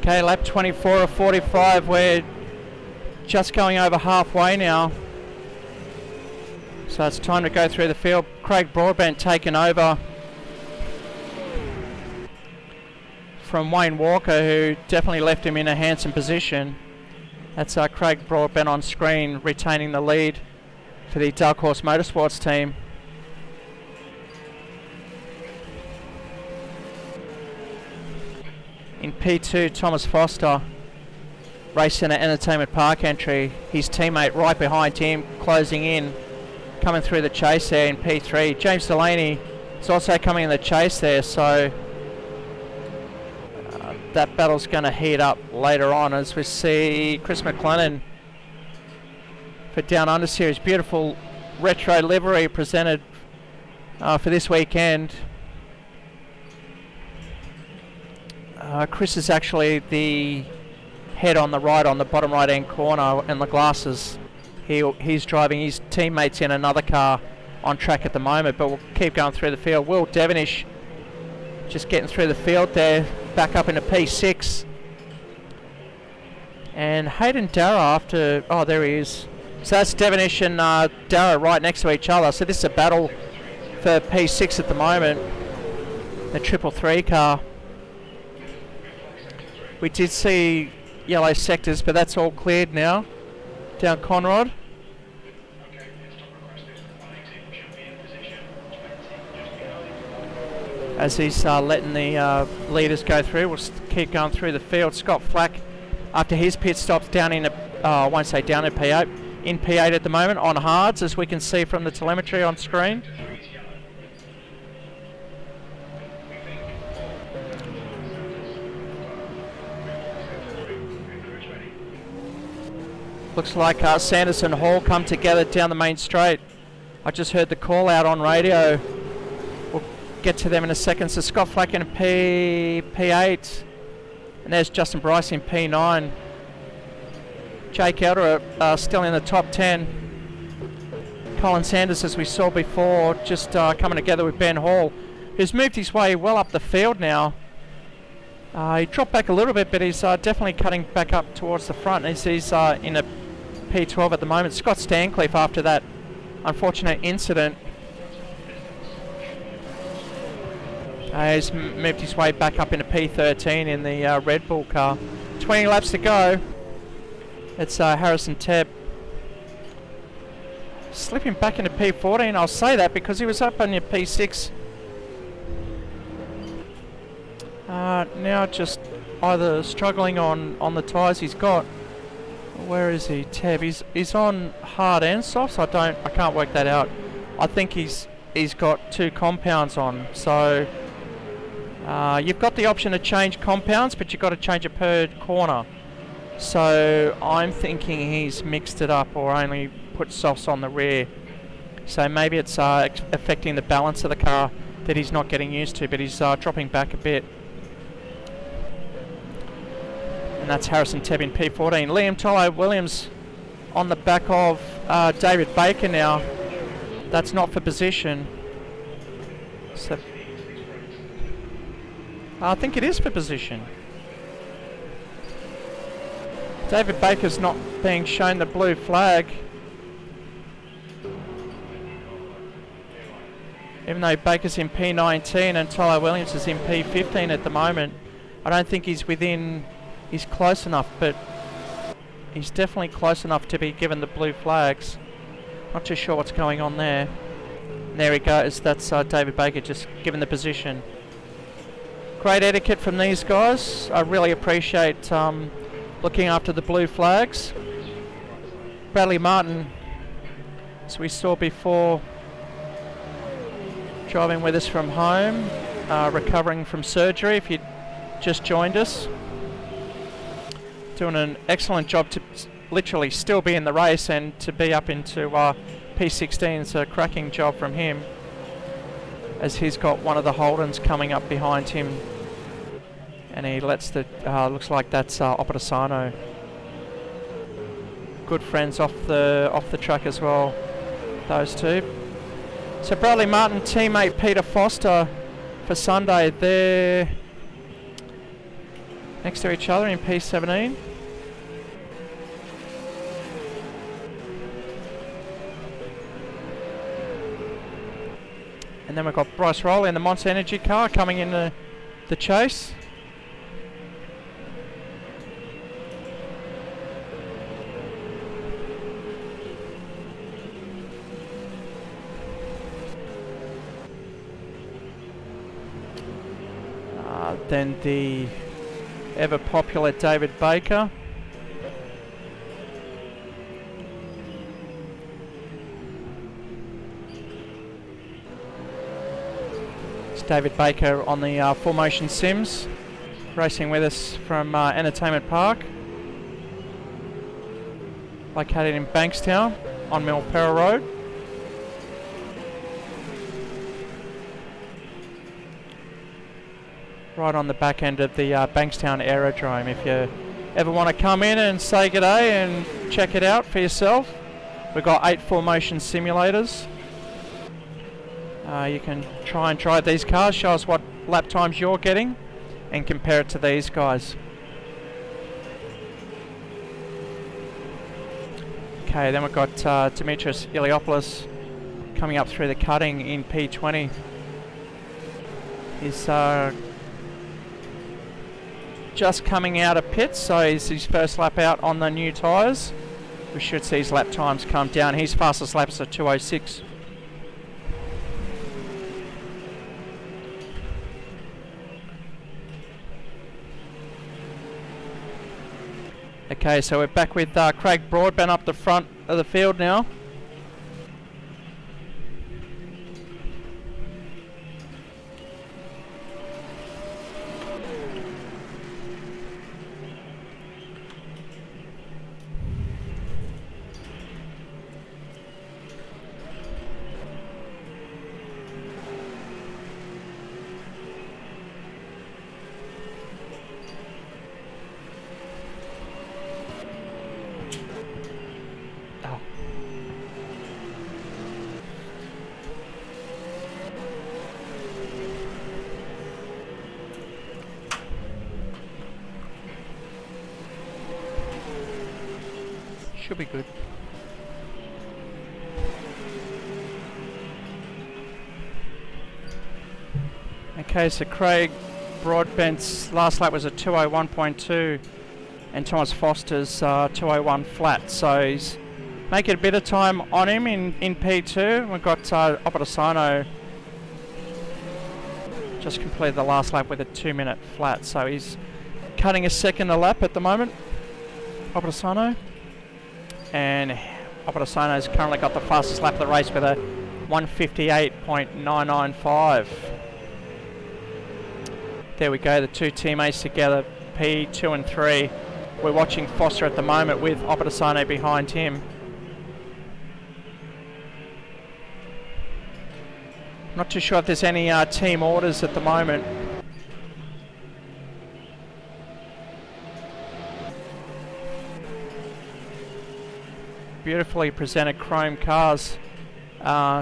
Okay, lap 24 of 45, we're just going over halfway now. So it's time to go through the field. Craig Broadbent taken over from Wayne Walker, who definitely left him in a handsome position. That's Craig Broadbent on screen, retaining the lead for the Dark Horse Motorsports team. In P2, Thomas Foster, Racecentre Entertainment Park entry. His teammate right behind him, closing in, coming through the chase there in P3. James Delaney is also coming in the chase there, so that battle's going to heat up later on as we see Chris McLennan for Down Under Series. Beautiful retro livery presented for this weekend. Chris is actually the head on the right, on the bottom right hand corner, and the glasses. He's driving his teammates in another car on track at the moment, but we'll keep going through the field. Will Devonish just getting through the field there, back up into P6. And Hayden Darragh after, oh there he is. So that's Devonish and Darragh right next to each other. So this is a battle for P6 at the moment. The 333 car. We did see yellow sectors, but that's all cleared now. Down Conrod. As he's letting the leaders go through, we'll keep going through the field. Scott Flack, after his pit stops, down in I won't say down in P8, in P8 at the moment on hards, as we can see from the telemetry on screen. Looks like Sanders and Hall come together down the main straight. I just heard the call out on radio. We'll get to them in a second. So Scott Flack in P8. And there's Justin Bryce in P9. Jake Elder still in the top 10. Colin Sanders, as we saw before, just coming together with Ben Hall, who's moved his way well up the field now. He dropped back a little bit, but he's definitely cutting back up towards the front. He's in a P12 at the moment. Scott Stancliffe, after that unfortunate incident, has moved his way back up into P13 in the Red Bull car. 20 laps to go. It's Harrison Tebb slipping back into P14. I'll say that because he was up on your P6. Now just either struggling on the tyres he's got. Where is he? Tebb. He's on hard and soft, so I can't work that out. I think he's got two compounds on. So you've got the option to change compounds, but you've got to change it per corner. So I'm thinking he's mixed it up or only put softs on the rear. So maybe it's affecting the balance of the car that he's not getting used to, but he's dropping back a bit. And that's Harrison Tebb in P14. Liam Tolo Williams on the back of David Baker now. That's not for position. So I think it is for position. David Baker's not being shown the blue flag. Even though Baker's in P19 and Tyler Williams is in P15 at the moment. I don't think he's close enough, but he's definitely close enough to be given the blue flags. Not too sure what's going on there. There he goes, that's David Baker just given the position. Great etiquette from these guys. I really appreciate looking after the blue flags. Bradley Martin, as we saw before, driving with us from home, recovering from surgery if you just joined us. Doing an excellent job to literally still be in the race and to be up into P16 is a cracking job from him, as he's got one of the Holdens coming up behind him, and he lets the looks like that's Opposano. Good friends off the track as well, those two. So Bradley Martin, teammate Peter Foster for Sunday, they're next to each other in P17. And then we've got Bryce Rowley in the Monster Energy car coming in the chase. Then the ever popular David Baker. It's David Baker on the Full Motion Sims, racing with us from Entertainment Park, located in Bankstown on Milperra Road. Right on the back end of the Bankstown Aerodrome. If you ever want to come in and say g'day and check it out for yourself, we've got 8 Full Motion simulators. You can try and drive these cars, show us what lap times you're getting, and compare it to these guys. Okay, then we've got Dimitris Iliopoulos coming up through the cutting in P20. He's just coming out of pits, so it's his first lap out on the new tyres. We should see his lap times come down. His fastest lap is a 2:06. Okay, so we're back with Craig Broadbent up the front of the field now. Should be good. Okay, so Craig Broadbent's last lap was a 2:01.2 and Thomas Foster's 2:01 flat, so he's making a bit of time on him in P2. We've got Opposano just completed the last lap with a 2-minute flat, so he's cutting a second a lap at the moment, Opposano. And Opposano's currently got the fastest lap of the race with a 1:58.995. There we go, the two teammates together, P2 and 3. We're watching Foster at the moment with Opposano behind him. Not too sure if there's any team orders at the moment. Beautifully presented chrome cars,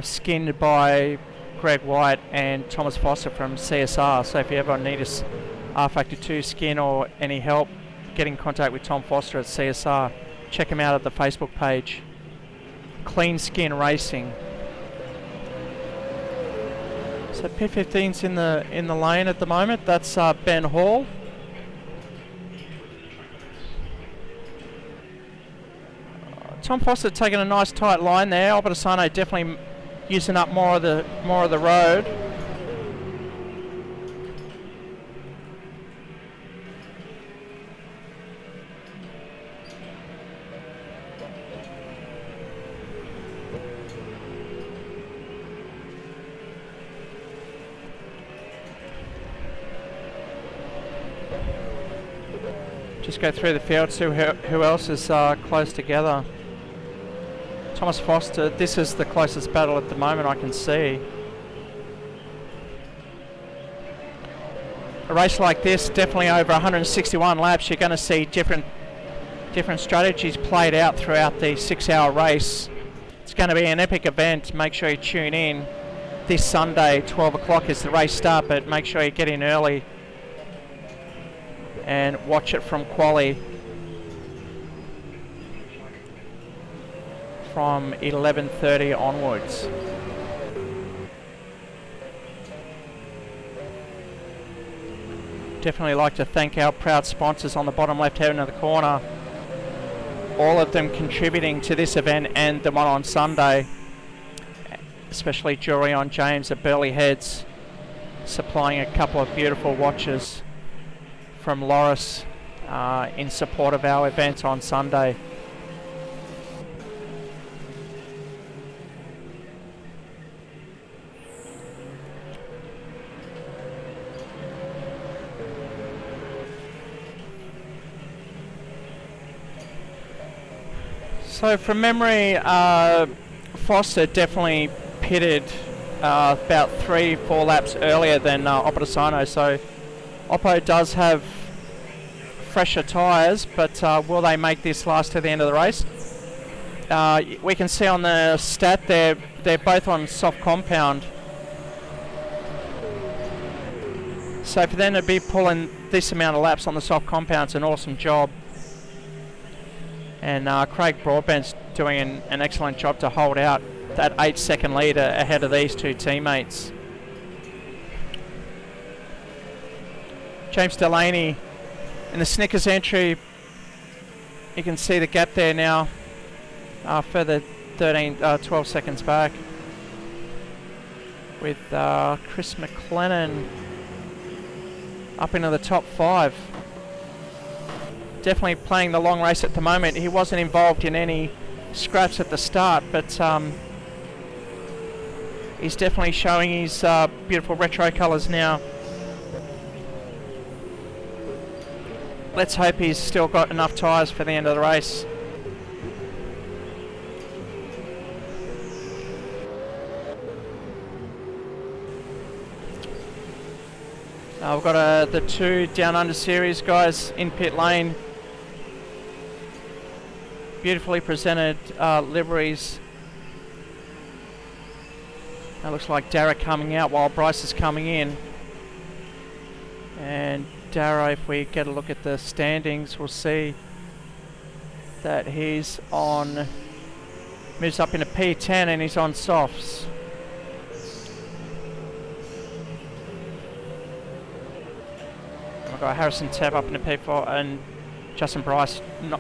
skinned by Greg White and Thomas Foster from CSR. So if you ever need a R-Factor 2 skin or any help, get in contact with Tom Foster at CSR. Check him out at the Facebook page. Clean Skin Racing. So pit 15's in the lane at the moment. That's Ben Hall. Tom Foster taking a nice tight line there. Albertasano definitely using up more of the road. Just go through the field, see who else is close together. Thomas Foster, this is the closest battle at the moment I can see. A race like this, definitely over 161 laps, you're going to see different strategies played out throughout the 6-hour race. It's going to be an epic event. Make sure you tune in. This Sunday, 12 o'clock is the race start, but make sure you get in early and watch it from quali from 11:30 onwards. Definitely like to thank our proud sponsors on the bottom left hand of the corner, all of them contributing to this event and the one on Sunday, especially Jewelry on James at Burley Heads, supplying a couple of beautiful watches from Loris in support of our event on Sunday. So from memory, Foster definitely pitted about 3-4 laps earlier than Opposano, so Oppo does have fresher tyres, but will they make this last to the end of the race? We can see on the stat they're both on soft compound. So for them to be pulling this amount of laps on the soft compound, it's an awesome job. And Craig Broadbent's doing an excellent job to hold out that 8-second lead ahead of these two teammates. James Delaney in the Snickers entry, you can see the gap there now, further 12 seconds back, with Chris McLennan up into the top 5. Definitely playing the long race at the moment. He wasn't involved in any scraps at the start, but he's definitely showing his beautiful retro colours now. Let's hope he's still got enough tyres for the end of the race. We've got the 2 Down Under Series guys in pit lane. Beautifully presented liveries. It looks like Dara coming out while Bryce is coming in. And Dara, if we get a look at the standings, we'll see that he's on, moves up into P10 and he's on softs. We've got Harrison Tabb up into P4 and Justin Bryce not,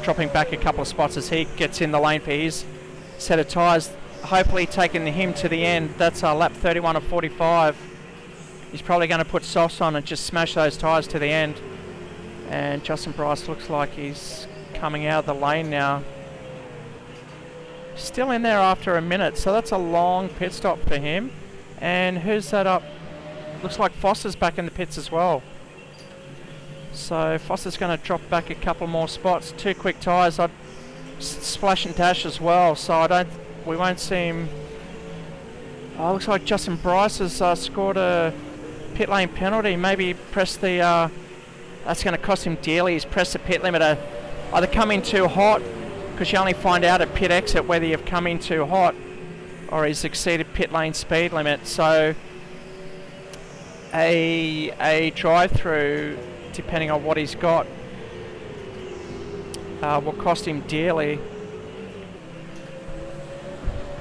dropping back a couple of spots as he gets in the lane for his set of tyres, hopefully taking him to the end. That's lap 31 of 45. He's probably going to put softs on and just smash those tyres to the end. And Justin Bryce looks like he's coming out of the lane now. Still in there after a minute, so that's a long pit stop for him. And who's that up? Looks like Foster's back in the pits as well. So Foster's going to drop back a couple more spots. 2 quick tyres. I'd splash and dash as well, so we won't see him Oh, looks like Justin Bryce has scored a pit lane penalty. Maybe pressed the... that's going to cost him dearly. He's pressed the pit limiter. Either come in too hot, because you only find out at pit exit whether you've come in too hot, or he's exceeded pit lane speed limit. So a drive-through, depending on what he's got, will cost him dearly.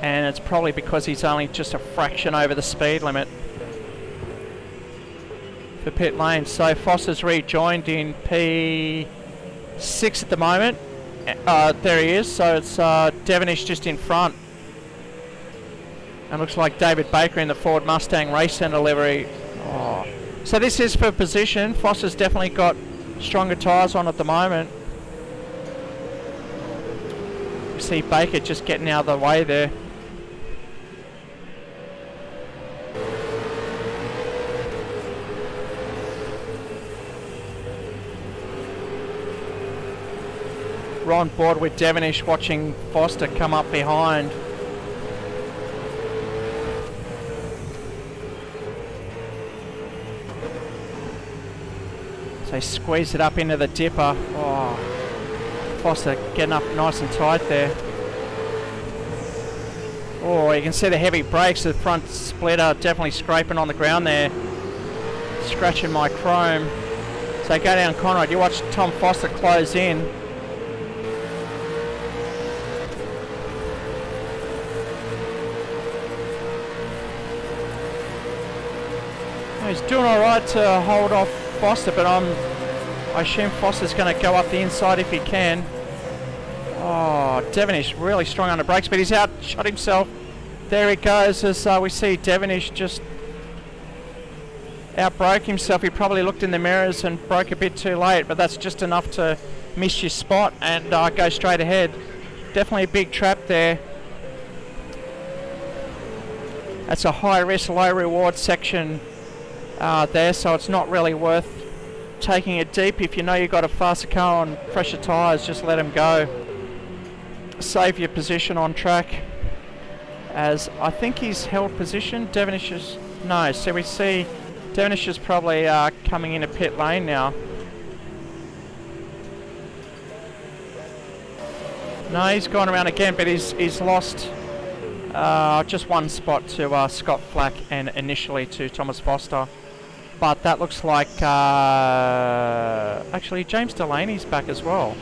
And it's probably because he's only just a fraction over the speed limit for pit lane. So Foster's rejoined in P6 at the moment. There he is. So it's Devonish just in front. And looks like David Baker in the Ford Mustang Racecentre livery. Oh. So this is for position. Foster's definitely got stronger tyres on at the moment. You see Baker just getting out of the way there. We're on board with Devonish, watching Foster come up behind. So he squeezed it up into the dipper. Oh, Foster getting up nice and tight there. Oh, you can see the heavy brakes, the front splitter definitely scraping on the ground there. Scratching my chrome. So go down Conrad, you watch Tom Foster close in. He's doing alright to hold off Foster, but I assume Foster's going to go up the inside if he can. Oh, Devonish really strong on the brakes, but he's outshot himself. There he goes as we see Devonish just outbroke himself. He probably looked in the mirrors and broke a bit too late, but that's just enough to miss your spot and go straight ahead. Definitely a big trap there. That's a high risk, low reward section there, so it's not really worth taking it deep. If you know you've got a faster car on fresher tyres, just let him go. Save your position on track. As I think he's held position. Devonish is... No, so we see Devonish is probably coming into pit lane now. No, he's gone around again, but he's lost just one spot to Scott Flack and initially to Thomas Foster. But that looks like actually James Delaney's back as well.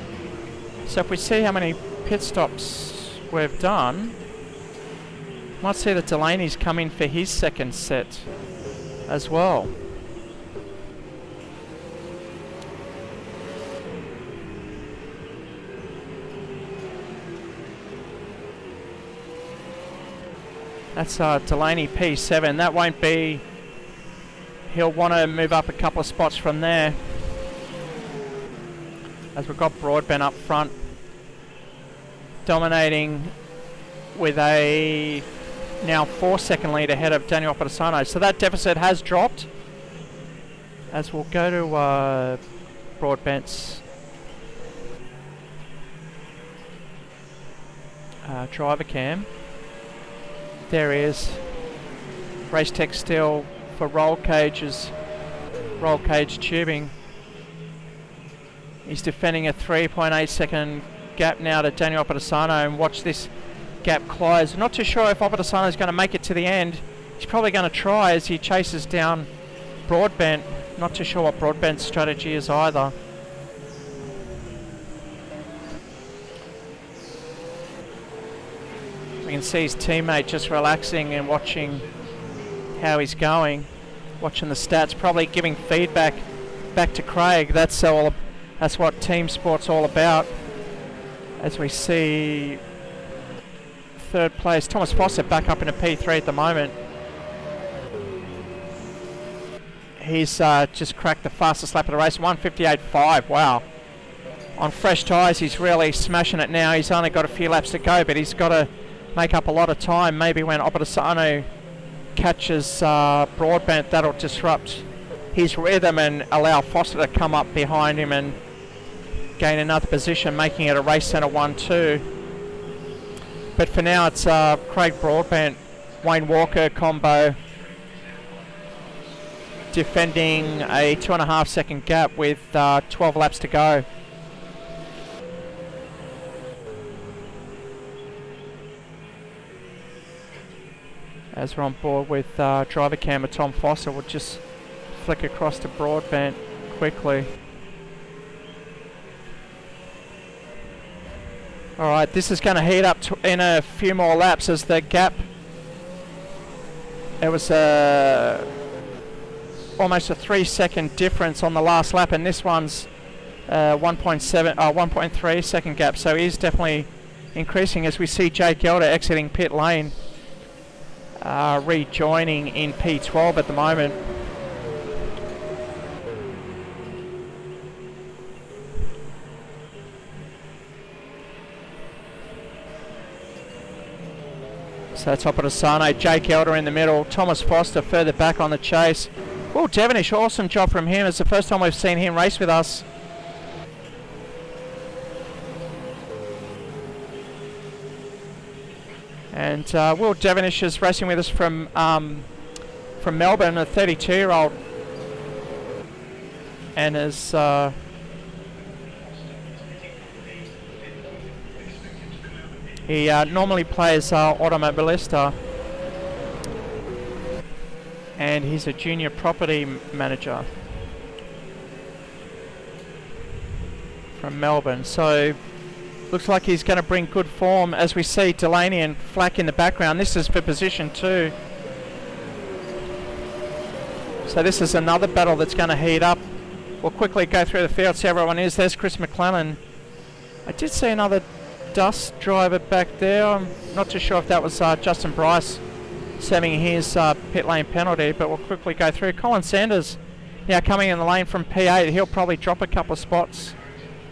So if we see how many pit stops we've done, might see that Delaney's come in for his second set as well. That's Delaney P7. That won't be... He'll want to move up a couple of spots from there. As we've got Broadbent up front, dominating with a now 4-second lead ahead of Daniel Opedisano. So that deficit has dropped. As we'll go to Broadbent's driver cam. There he is. Race Tech still for roll cage tubing. He's defending a 3.8 second gap now to Daniel Opedisano, and watch this gap close. Not too sure if Opedisano is going to make it to the end. He's probably going to try as he chases down Broadbent. Not too sure what Broadbent's strategy is either. We can see his teammate just relaxing and watching how he's going, watching the stats, probably giving feedback back to Craig. That's what team sport's all about. As we see third place, Thomas Foster back up in a P3 at the moment. He's just cracked the fastest lap of the race, 1:58.5. Wow. On fresh tyres, he's really smashing it now. He's only got a few laps to go, but he's got to make up a lot of time. Maybe when Opedisano catches Broadbent, that'll disrupt his rhythm and allow Foster to come up behind him and gain another position, making it a Racecentre 1-2. But for now, it's Craig Broadbent Wayne Walker combo, defending a 2.5 second gap with 12 laps to go. As we're on board with driver camera, Tom Foster will just flick across to broadband quickly. Alright, this is going to heat up in a few more laps as the gap. It was almost a 3 second difference on the last lap, and this one's 1.3 second gap, so he's definitely increasing as we see Jake Elder exiting pit lane, rejoining in P12 at the moment. So top of the Sano, Jake Elder in the middle, Thomas Foster further back on the chase. Will Devonish, awesome job from him. It's the first time we've seen him race with us. And Will Devonish is racing with us from Melbourne, a 32-year-old, and is he normally plays Automobilista, and he's a junior property manager from Melbourne. So looks like he's going to bring good form as we see Delaney and Flack in the background. This is for position 2. So this is another battle that's going to heat up. We'll quickly go through the field, see how everyone is. There's Chris McClellan. I did see another Dust driver back there. I'm not too sure if that was Justin Bryce serving his pit lane penalty, but we'll quickly go through. Colin Sanders now coming in the lane from P8. He'll probably drop a couple of spots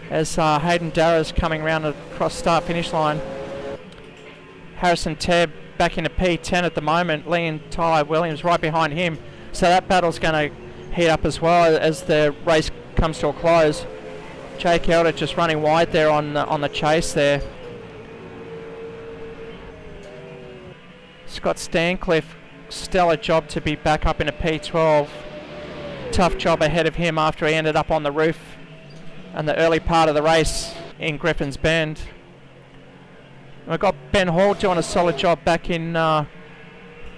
as Hayden Darragh coming around across start finish line. Harrison Tebb back into P10 at the moment. Leon Ty Williams right behind him. So that battle's going to heat up as well as the race comes to a close. Jake Elder just running wide there on the chase there. Scott Stancliffe, stellar job to be back up in a P12. Tough job ahead of him after he ended up on the roof in the early part of the race in Griffin's Bend. We've got Ben Hall doing a solid job back in the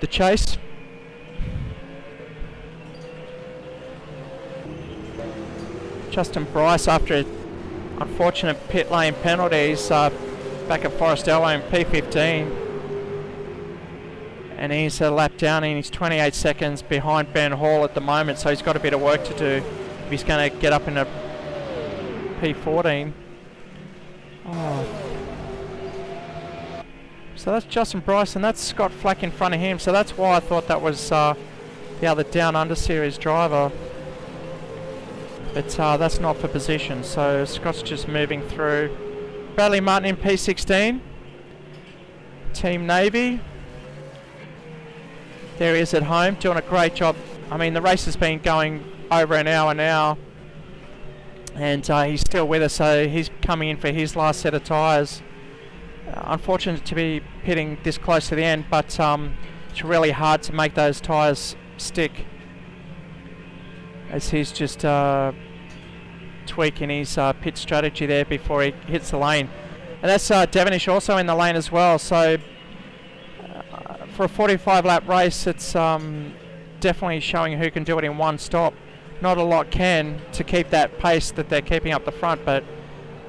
chase. Justin Bryce, after unfortunate pit lane penalties, back at Forestella in P15. And he's a lap down and he's 28 seconds behind Ben Hall at the moment, so he's got a bit of work to do if he's going to get up in a P14. Oh. So that's Justin Bryce and that's Scott Flack in front of him, so that's why I thought that was the other Down Under Series driver. But that's not for position, so Scott's just moving through. Bradley Martin in P16. Team Navy. There he is at home, doing a great job. I mean, the race has been going over an hour now. And he's still with us, so he's coming in for his last set of tyres. Unfortunate to be pitting this close to the end, but it's really hard to make those tyres stick, as he's just tweaking his pit strategy there before he hits the lane. And that's Devonish also in the lane as well, so for a 45 lap race it's definitely showing who can do it in one stop. Not a lot can to keep that pace that they're keeping up the front, but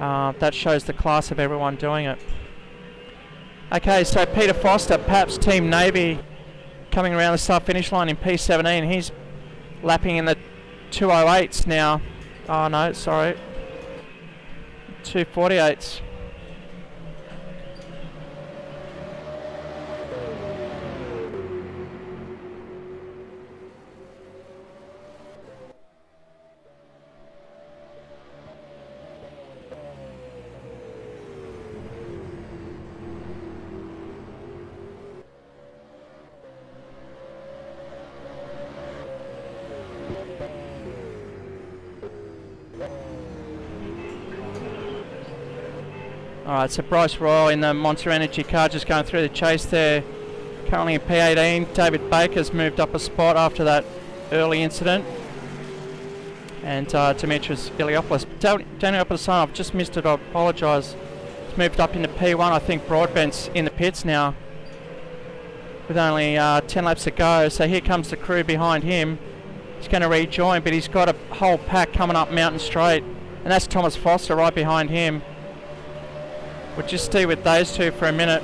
that shows the class of everyone doing it. Okay, so Peter Foster, perhaps Team Navy, coming around the start finish line in P17. He's lapping in the 208s now. Oh no, sorry, 248s. Alright, so Bryce Royal in the Monster Energy car just going through the chase there. Currently in P18, David Baker's moved up a spot after that early incident. And Demetrius Iliopoulos. Daniel Opasano, I've just missed it, I apologise. He's moved up into P1. I think Broadbent's in the pits now with only 10 laps to go. So here comes the crew behind him. He's going to rejoin, but he's got a whole pack coming up Mountain Straight. And that's Thomas Foster right behind him. We'll just stay with those two for a minute.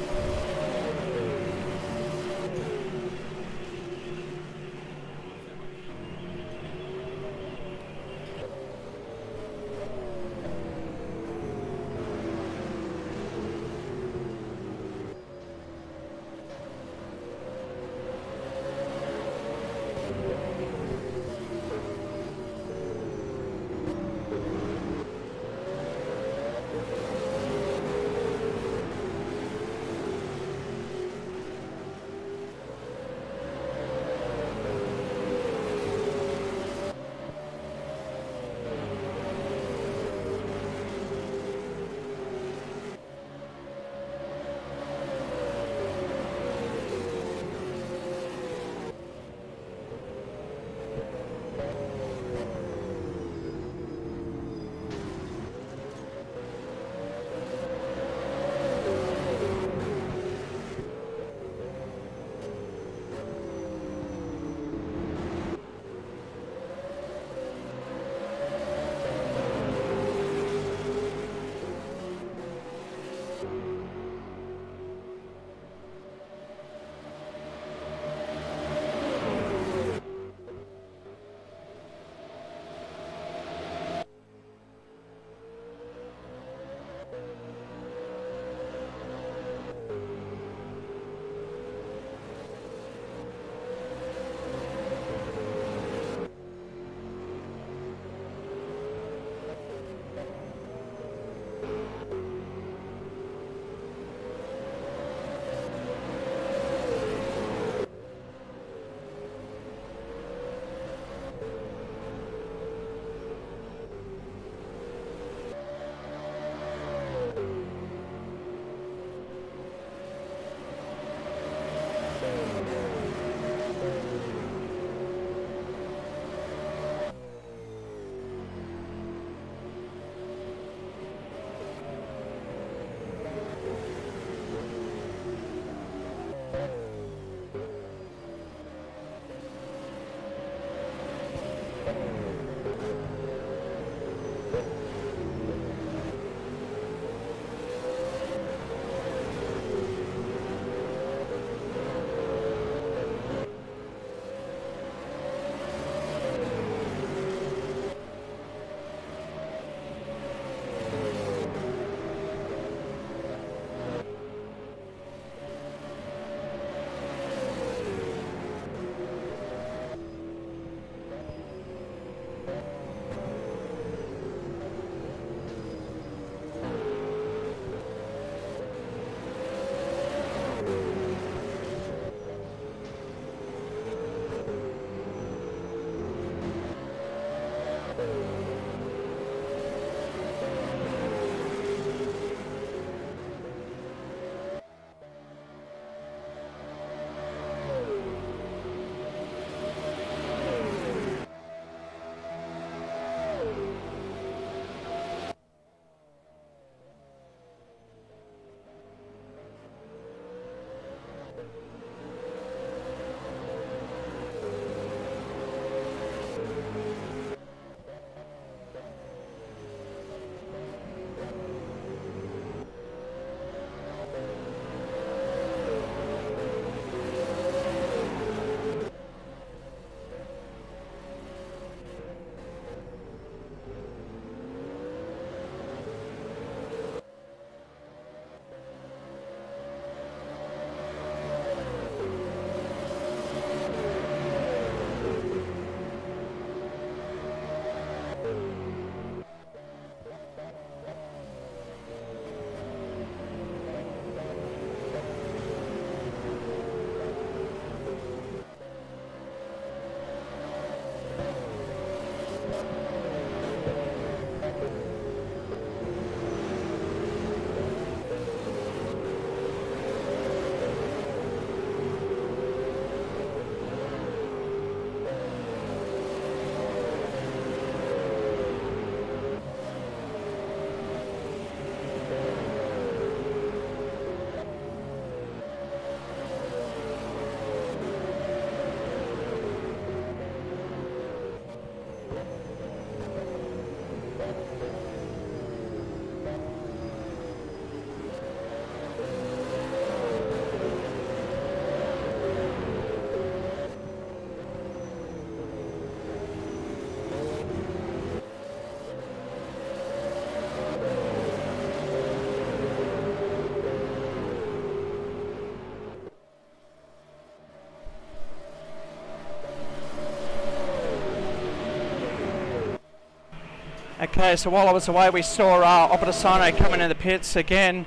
Okay, so while I was away, we saw Opposano coming in the pits again,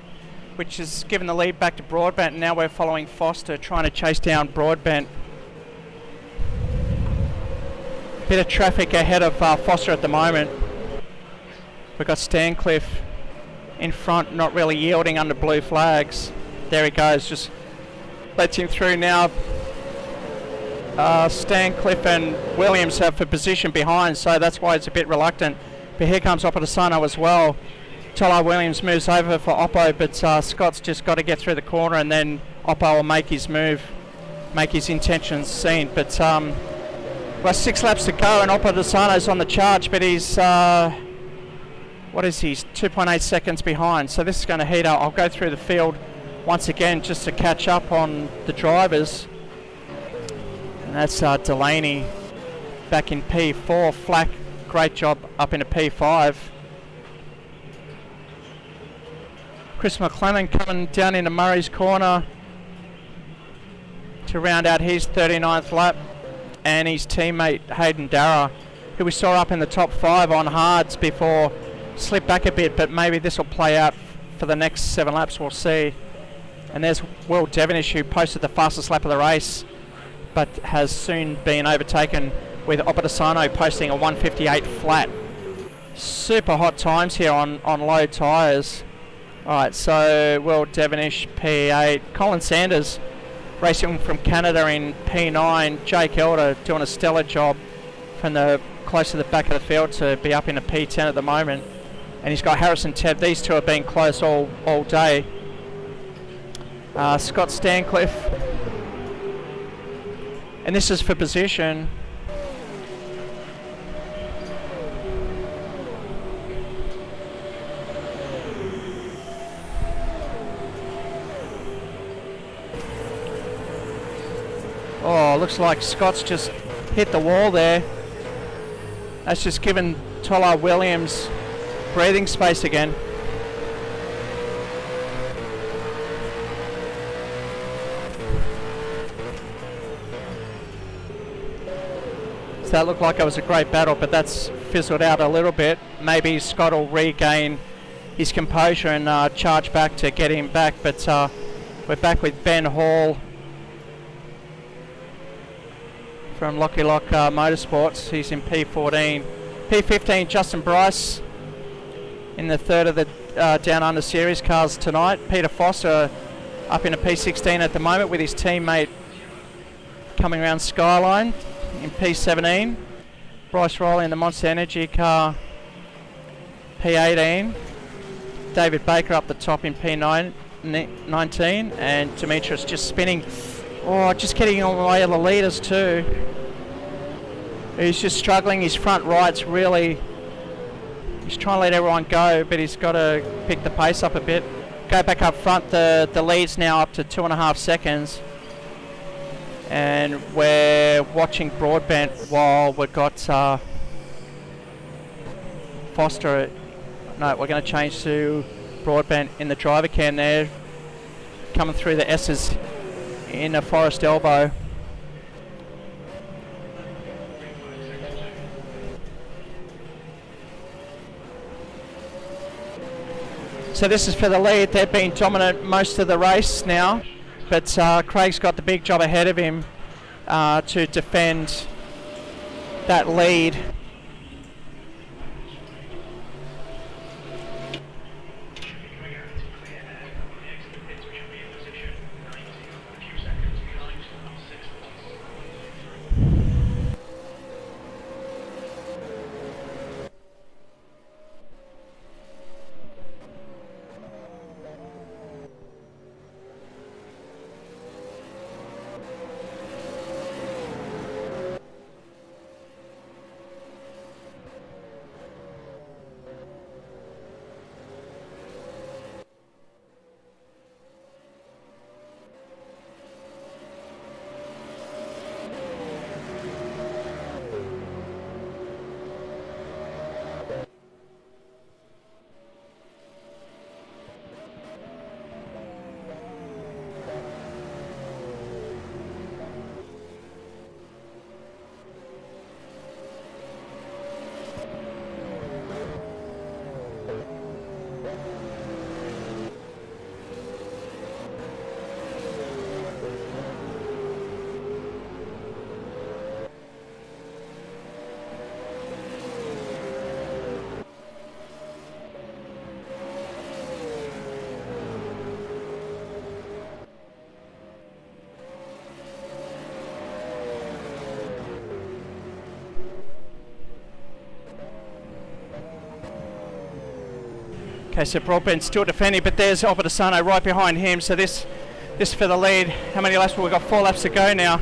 which has given the lead back to Broadbent, and now we're following Foster, trying to chase down Broadbent. Bit of traffic ahead of Foster at the moment. We've got Stancliffe in front, not really yielding under blue flags. There he goes, just lets him through now. Stancliffe and Williams have for position behind, so that's why it's a bit reluctant. But here comes Opposano as well. Tolar Williams moves over for Oppo, but Scott's just got to get through the corner, and then Oppo will make his move, make his intentions seen. But we've got 6 laps to go, and Opposano's on the charge, but he's what is he? 2.8 seconds behind. So this is going to heat up. I'll go through the field once again just to catch up on the drivers. And that's Delaney back in P4. Flack, great job up into P5. Chris McLennan coming down into Murray's corner to round out his 39th lap. And his teammate Hayden Darragh, who we saw up in the top 5 on hards before, slipped back a bit, but maybe this will play out for the next 7 laps, we'll see. And there's Will Devonish, who posted the fastest lap of the race, but has soon been overtaken with Opposano posting a 1:58 flat. Super hot times here on low tyres. Alright, so Will Devonish P8, Colin Sanders racing from Canada in P9, Jake Elder doing a stellar job from the close to the back of the field to be up in a P10 at the moment. And he's got Harrison Tebb. These two have been close all day. Scott Stancliffe. And this is for position. Oh, looks like Scott's just hit the wall there. That's just given Tolar Williams breathing space again. So that looked like it was a great battle, but that's fizzled out a little bit. Maybe Scott will regain his composure and charge back to get him back, but we're back with Ben Hall from Locky Lock Motorsports. He's in P14. P15, Justin Bryce in the third of the Down Under Series cars tonight. Peter Foster up in a P16 at the moment with his teammate coming around Skyline in P17. Bryce Riley in the Monster Energy car, P18. David Baker up the top in P19, and Demetrius just spinning. Oh, just getting on the way of the leaders too. He's just struggling. His front right's really... He's trying to let everyone go, but he's got to pick the pace up a bit. Go back up front. The lead's now up to 2.5 seconds. And we're watching Broadbent while we've got Foster. No, we're going to change to Broadbent in the driver cam there. Coming through the S's in a Forest Elbow. So this is for the lead. They've been dominant most of the race now, but Craig's got the big job ahead of him to defend that lead. Okay, so Broadbent's still defending, but there's Opedasano right behind him. So this for the lead. How many laps? We've got 4 laps to go now.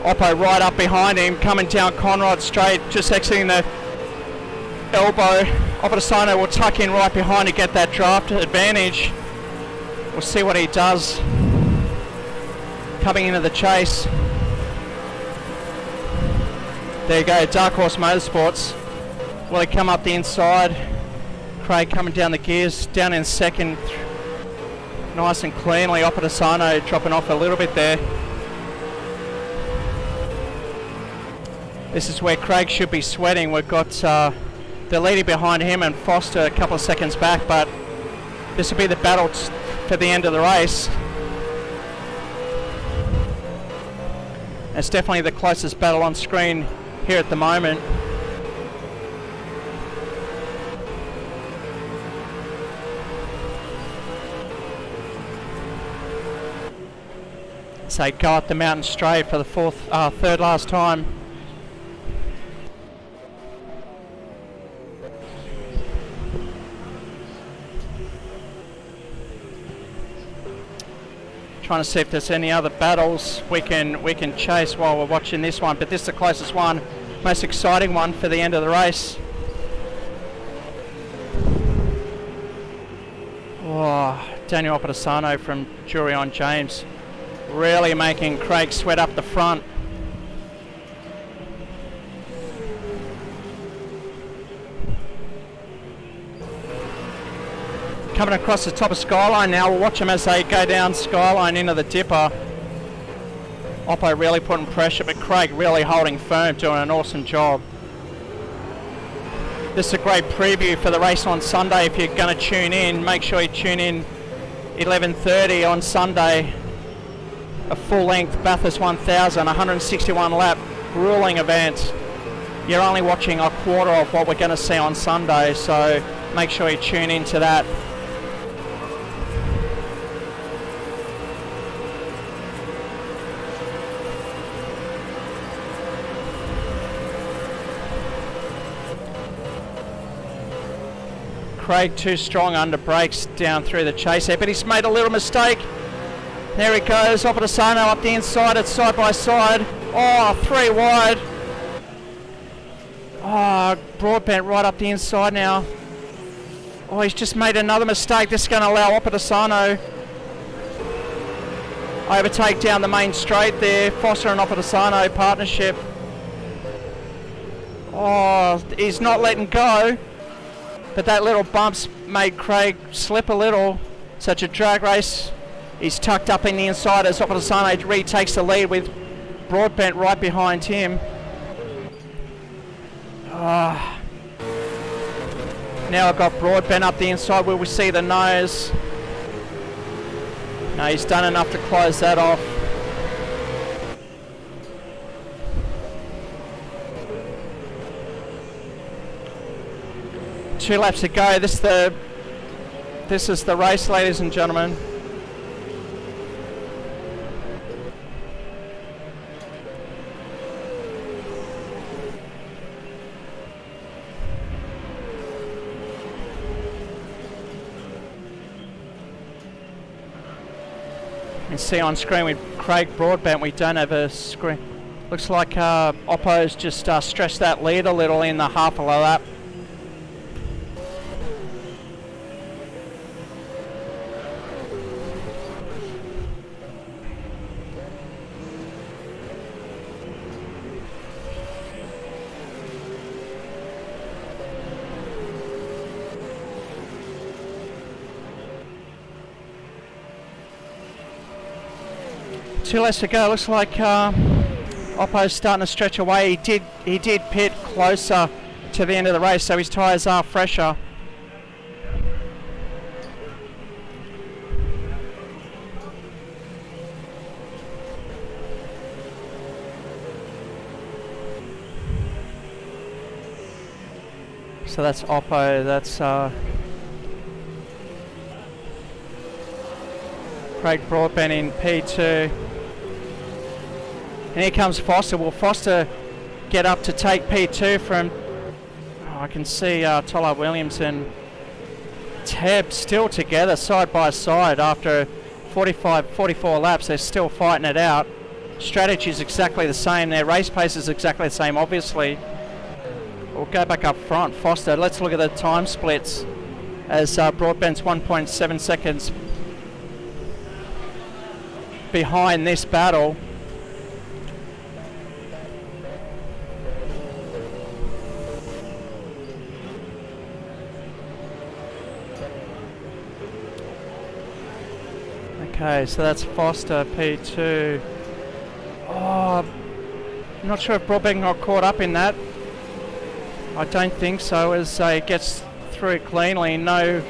Oppo right up behind him, coming down Conrod straight, just exiting the elbow. Opedasano will tuck in right behind to get that draft advantage. We'll see what he does coming into the chase. There you go, Dark Horse Motorsports. Will he come up the inside? Craig coming down the gears, down in second. Nice and cleanly. Opedasano dropping off a little bit there. This is where Craig should be sweating. We've got the leader behind him and Foster a couple of seconds back, but this will be the battle for the end of the race. It's definitely the closest battle on screen here at the moment. So go up the mountain straight for the third last time. Trying to see if there's any other battles we can chase while we're watching this one, but this is the closest one, most exciting one for the end of the race. Oh, Daniel Opedasano from Jurion James really making Craig sweat up the front. Coming across the top of Skyline now. We'll watch them as they go down Skyline into the dipper. Oppo really putting pressure, but Craig really holding firm, doing an awesome job. This is a great preview for the race on Sunday. If you're going to tune in, make sure you tune in 11:30 on Sunday. A full-length Bathurst 1000, 161 lap grueling event. You're only watching a quarter of what we're going to see on Sunday, so make sure you tune into that. Craig too strong under brakes down through the chase there, but he's made a little mistake. There he goes, Opedasano up the inside, it's side by side. Oh, 3 wide. Oh, Broadbent right up the inside now. Oh, he's just made another mistake. This is going to allow Opedasano overtake down the main straight there. Foster and Opedasano partnership. Oh, he's not letting go. But that little bump's made Craig slip a little. Such a drag race. He's tucked up in the inside as Opedasano retakes the lead with Broadbent right behind him. Now I've got Broadbent up the inside where we see the nose. No, he's done enough to close that off. Two laps to go. This is the race, ladies and gentlemen. You can see on screen with Craig Broadbent, we don't have a screen. Looks like Oppo's just stretched that lead a little in the half of a lap. Two less to go. Looks like Oppo's starting to stretch away. He did pit closer to the end of the race, so his tyres are fresher. So that's Oppo. That's Craig Broadbent in P2. And here comes Foster. Will Foster get up to take P2 from... Oh, I can see Tollard Williams and Teb still together side by side after 44 laps. They're still fighting it out. Strategy is exactly the same. Their race pace is exactly the same, obviously. We'll go back up front. Foster, let's look at the time splits as Broadbent's 1.7 seconds behind this battle. Okay, so that's Foster, P2. Oh, I'm not sure if Broadbent got caught up in that. I don't think so, as it gets through cleanly. No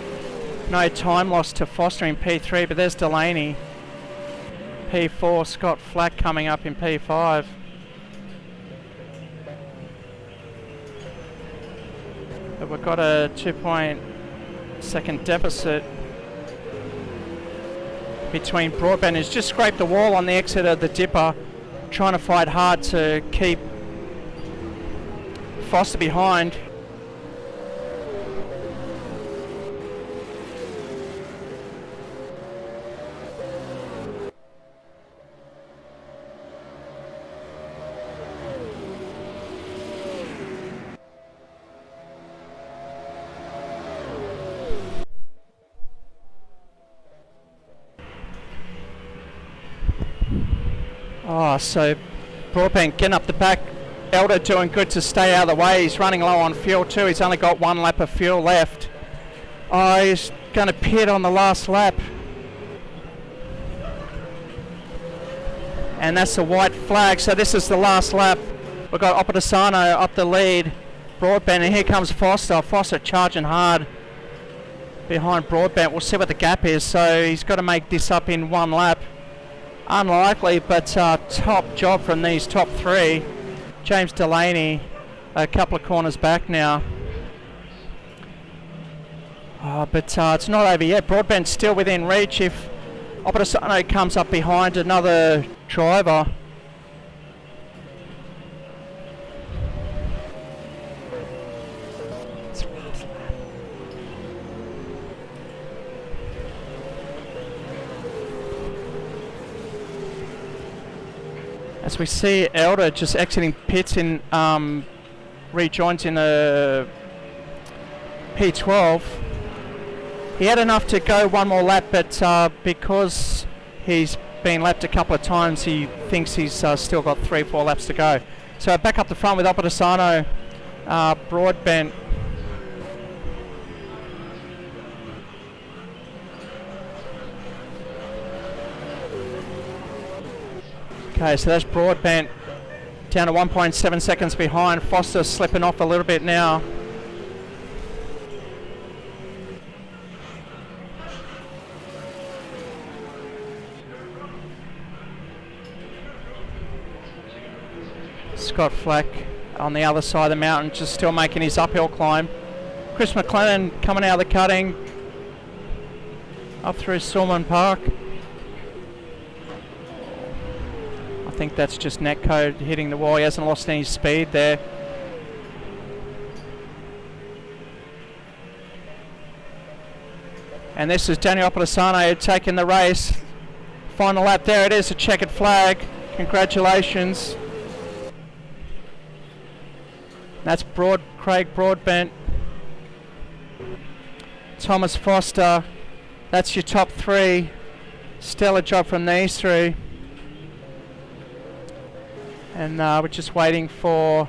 time loss to Foster in P3, but there's Delaney. P4, Scott Flack coming up in P5. But we've got a 2-second deficit between Broadbent, who's just scraped the wall on the exit of the dipper, trying to fight hard to keep Foster behind. Oh, so Broadbent getting up the back. Elder doing good to stay out of the way. He's running low on fuel too. He's only got 1 lap of fuel left. Oh, he's going to pit on the last lap. And that's the white flag. So this is the last lap. We've got Opedisano up the lead. Broadbent, and here comes Foster. Foster charging hard behind Broadbent. We'll see what the gap is. So he's got to make this up in 1 lap. Unlikely, but top job from these top 3. James Delaney a couple of corners back now. Oh, but it's not over yet. Broadbent's still within reach if Opedisano comes up behind another driver. As we see Elder just exiting pits in rejoins in a P12. He had enough to go 1 more lap, but because he's been lapped a couple of times, he thinks he's still got 3-4 laps to go. So back up the front with Opedisano, Broadbent. Okay, so that's Broadbent down to 1.7 seconds behind. Foster slipping off a little bit now. Scott Flack on the other side of the mountain, just still making his uphill climb. Chris McLennan coming out of the cutting up through Stormont Park. I think that's just netcode hitting the wall. He hasn't lost any speed there. And this is Daniel Opedisano taking the race. Final lap, there it is, a checkered flag. Congratulations. That's Craig Broadbent. Thomas Foster. That's your top 3. Stellar job from these 3. And we're just waiting for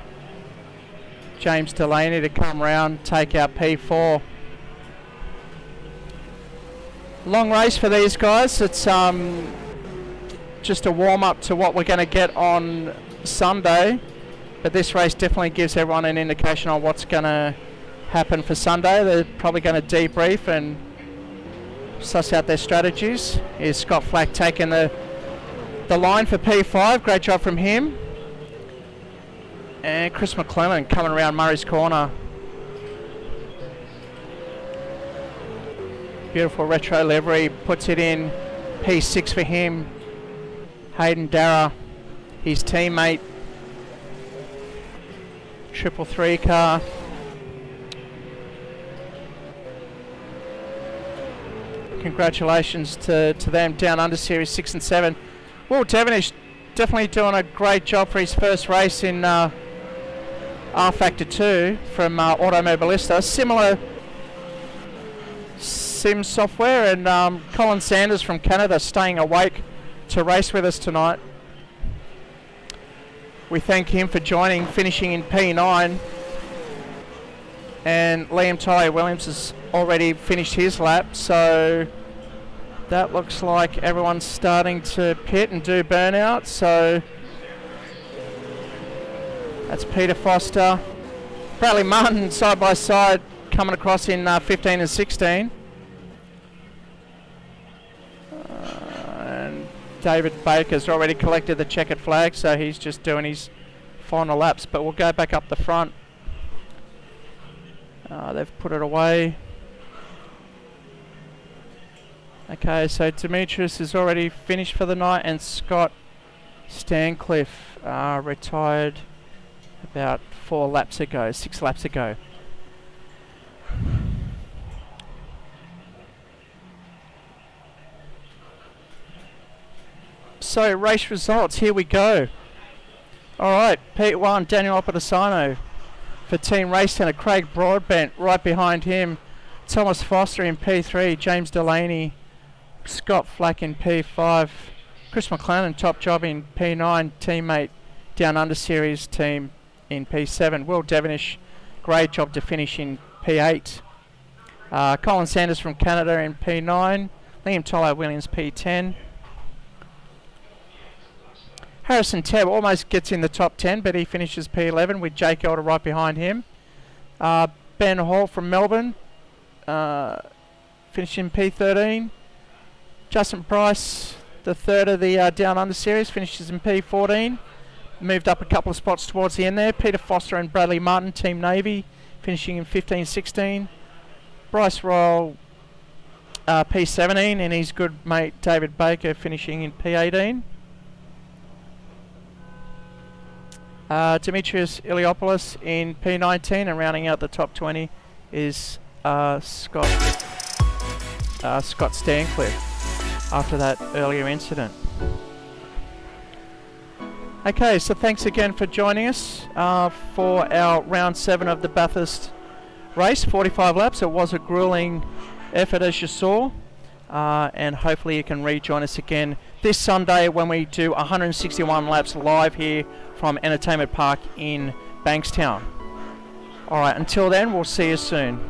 James Delaney to come round, take out P4. Long race for these guys. It's just a warm-up to what we're going to get on Sunday. But this race definitely gives everyone an indication on what's going to happen for Sunday. They're probably going to debrief and suss out their strategies. Here's Scott Flack taking the line for P5. Great job from him. And Chris McClellan coming around Murray's Corner. Beautiful retro livery, puts it in P6 for him. Hayden Darragh his teammate. 333 car. Congratulations to them down under Series 6 and 7. Will Devonish definitely doing a great job for his first race in R Factor 2 from Automobilista. Similar sim software, and Colin Sanders from Canada staying awake to race with us tonight. We thank him for joining, finishing in P9. And Liam Tyler Williams has already finished his lap, so that looks like everyone's starting to pit and do burnout. So that's Peter Foster, Bradley Martin side by side coming across in 15 and 16. And David Baker's already collected the checkered flag, so he's just doing his final laps. But we'll go back up the front. They've put it away. Okay, so Demetrius is already finished for the night, and Scott Stancliffe retired about 6 laps ago. So race results, here we go. Alright, P1, Daniel Opedasano for Team Racecentre. Craig Broadbent right behind him. Thomas Foster in P3, James Delaney, Scott Flack in P5, Chris McLennan top job in P9, teammate Down Under Series team in P7. Will Devonish, great job to finish in P8. Colin Sanders from Canada in P9, Liam Tyler Williams P10. Harrison Tebb almost gets in the top 10, but he finishes P11 with Jake Elder right behind him. Ben Hall from Melbourne, finishing P13. Justin Price, the third of the Down Under Series, finishes in P14. Moved up a couple of spots towards the end there. Peter Foster and Bradley Martin, Team Navy, finishing in 15-16. Bryce Royal, P17, and his good mate David Baker finishing in P18. Demetrius Iliopoulos in P19, and rounding out the top 20 is Scott Stancliffe after that earlier incident. Okay, so thanks again for joining us for our round 7 of the Bathurst race, 45 laps. It was a grueling effort, as you saw, and hopefully you can rejoin us again this Sunday when we do 161 laps live here from Entertainment Park in Bankstown. Alright, until then, we'll see you soon.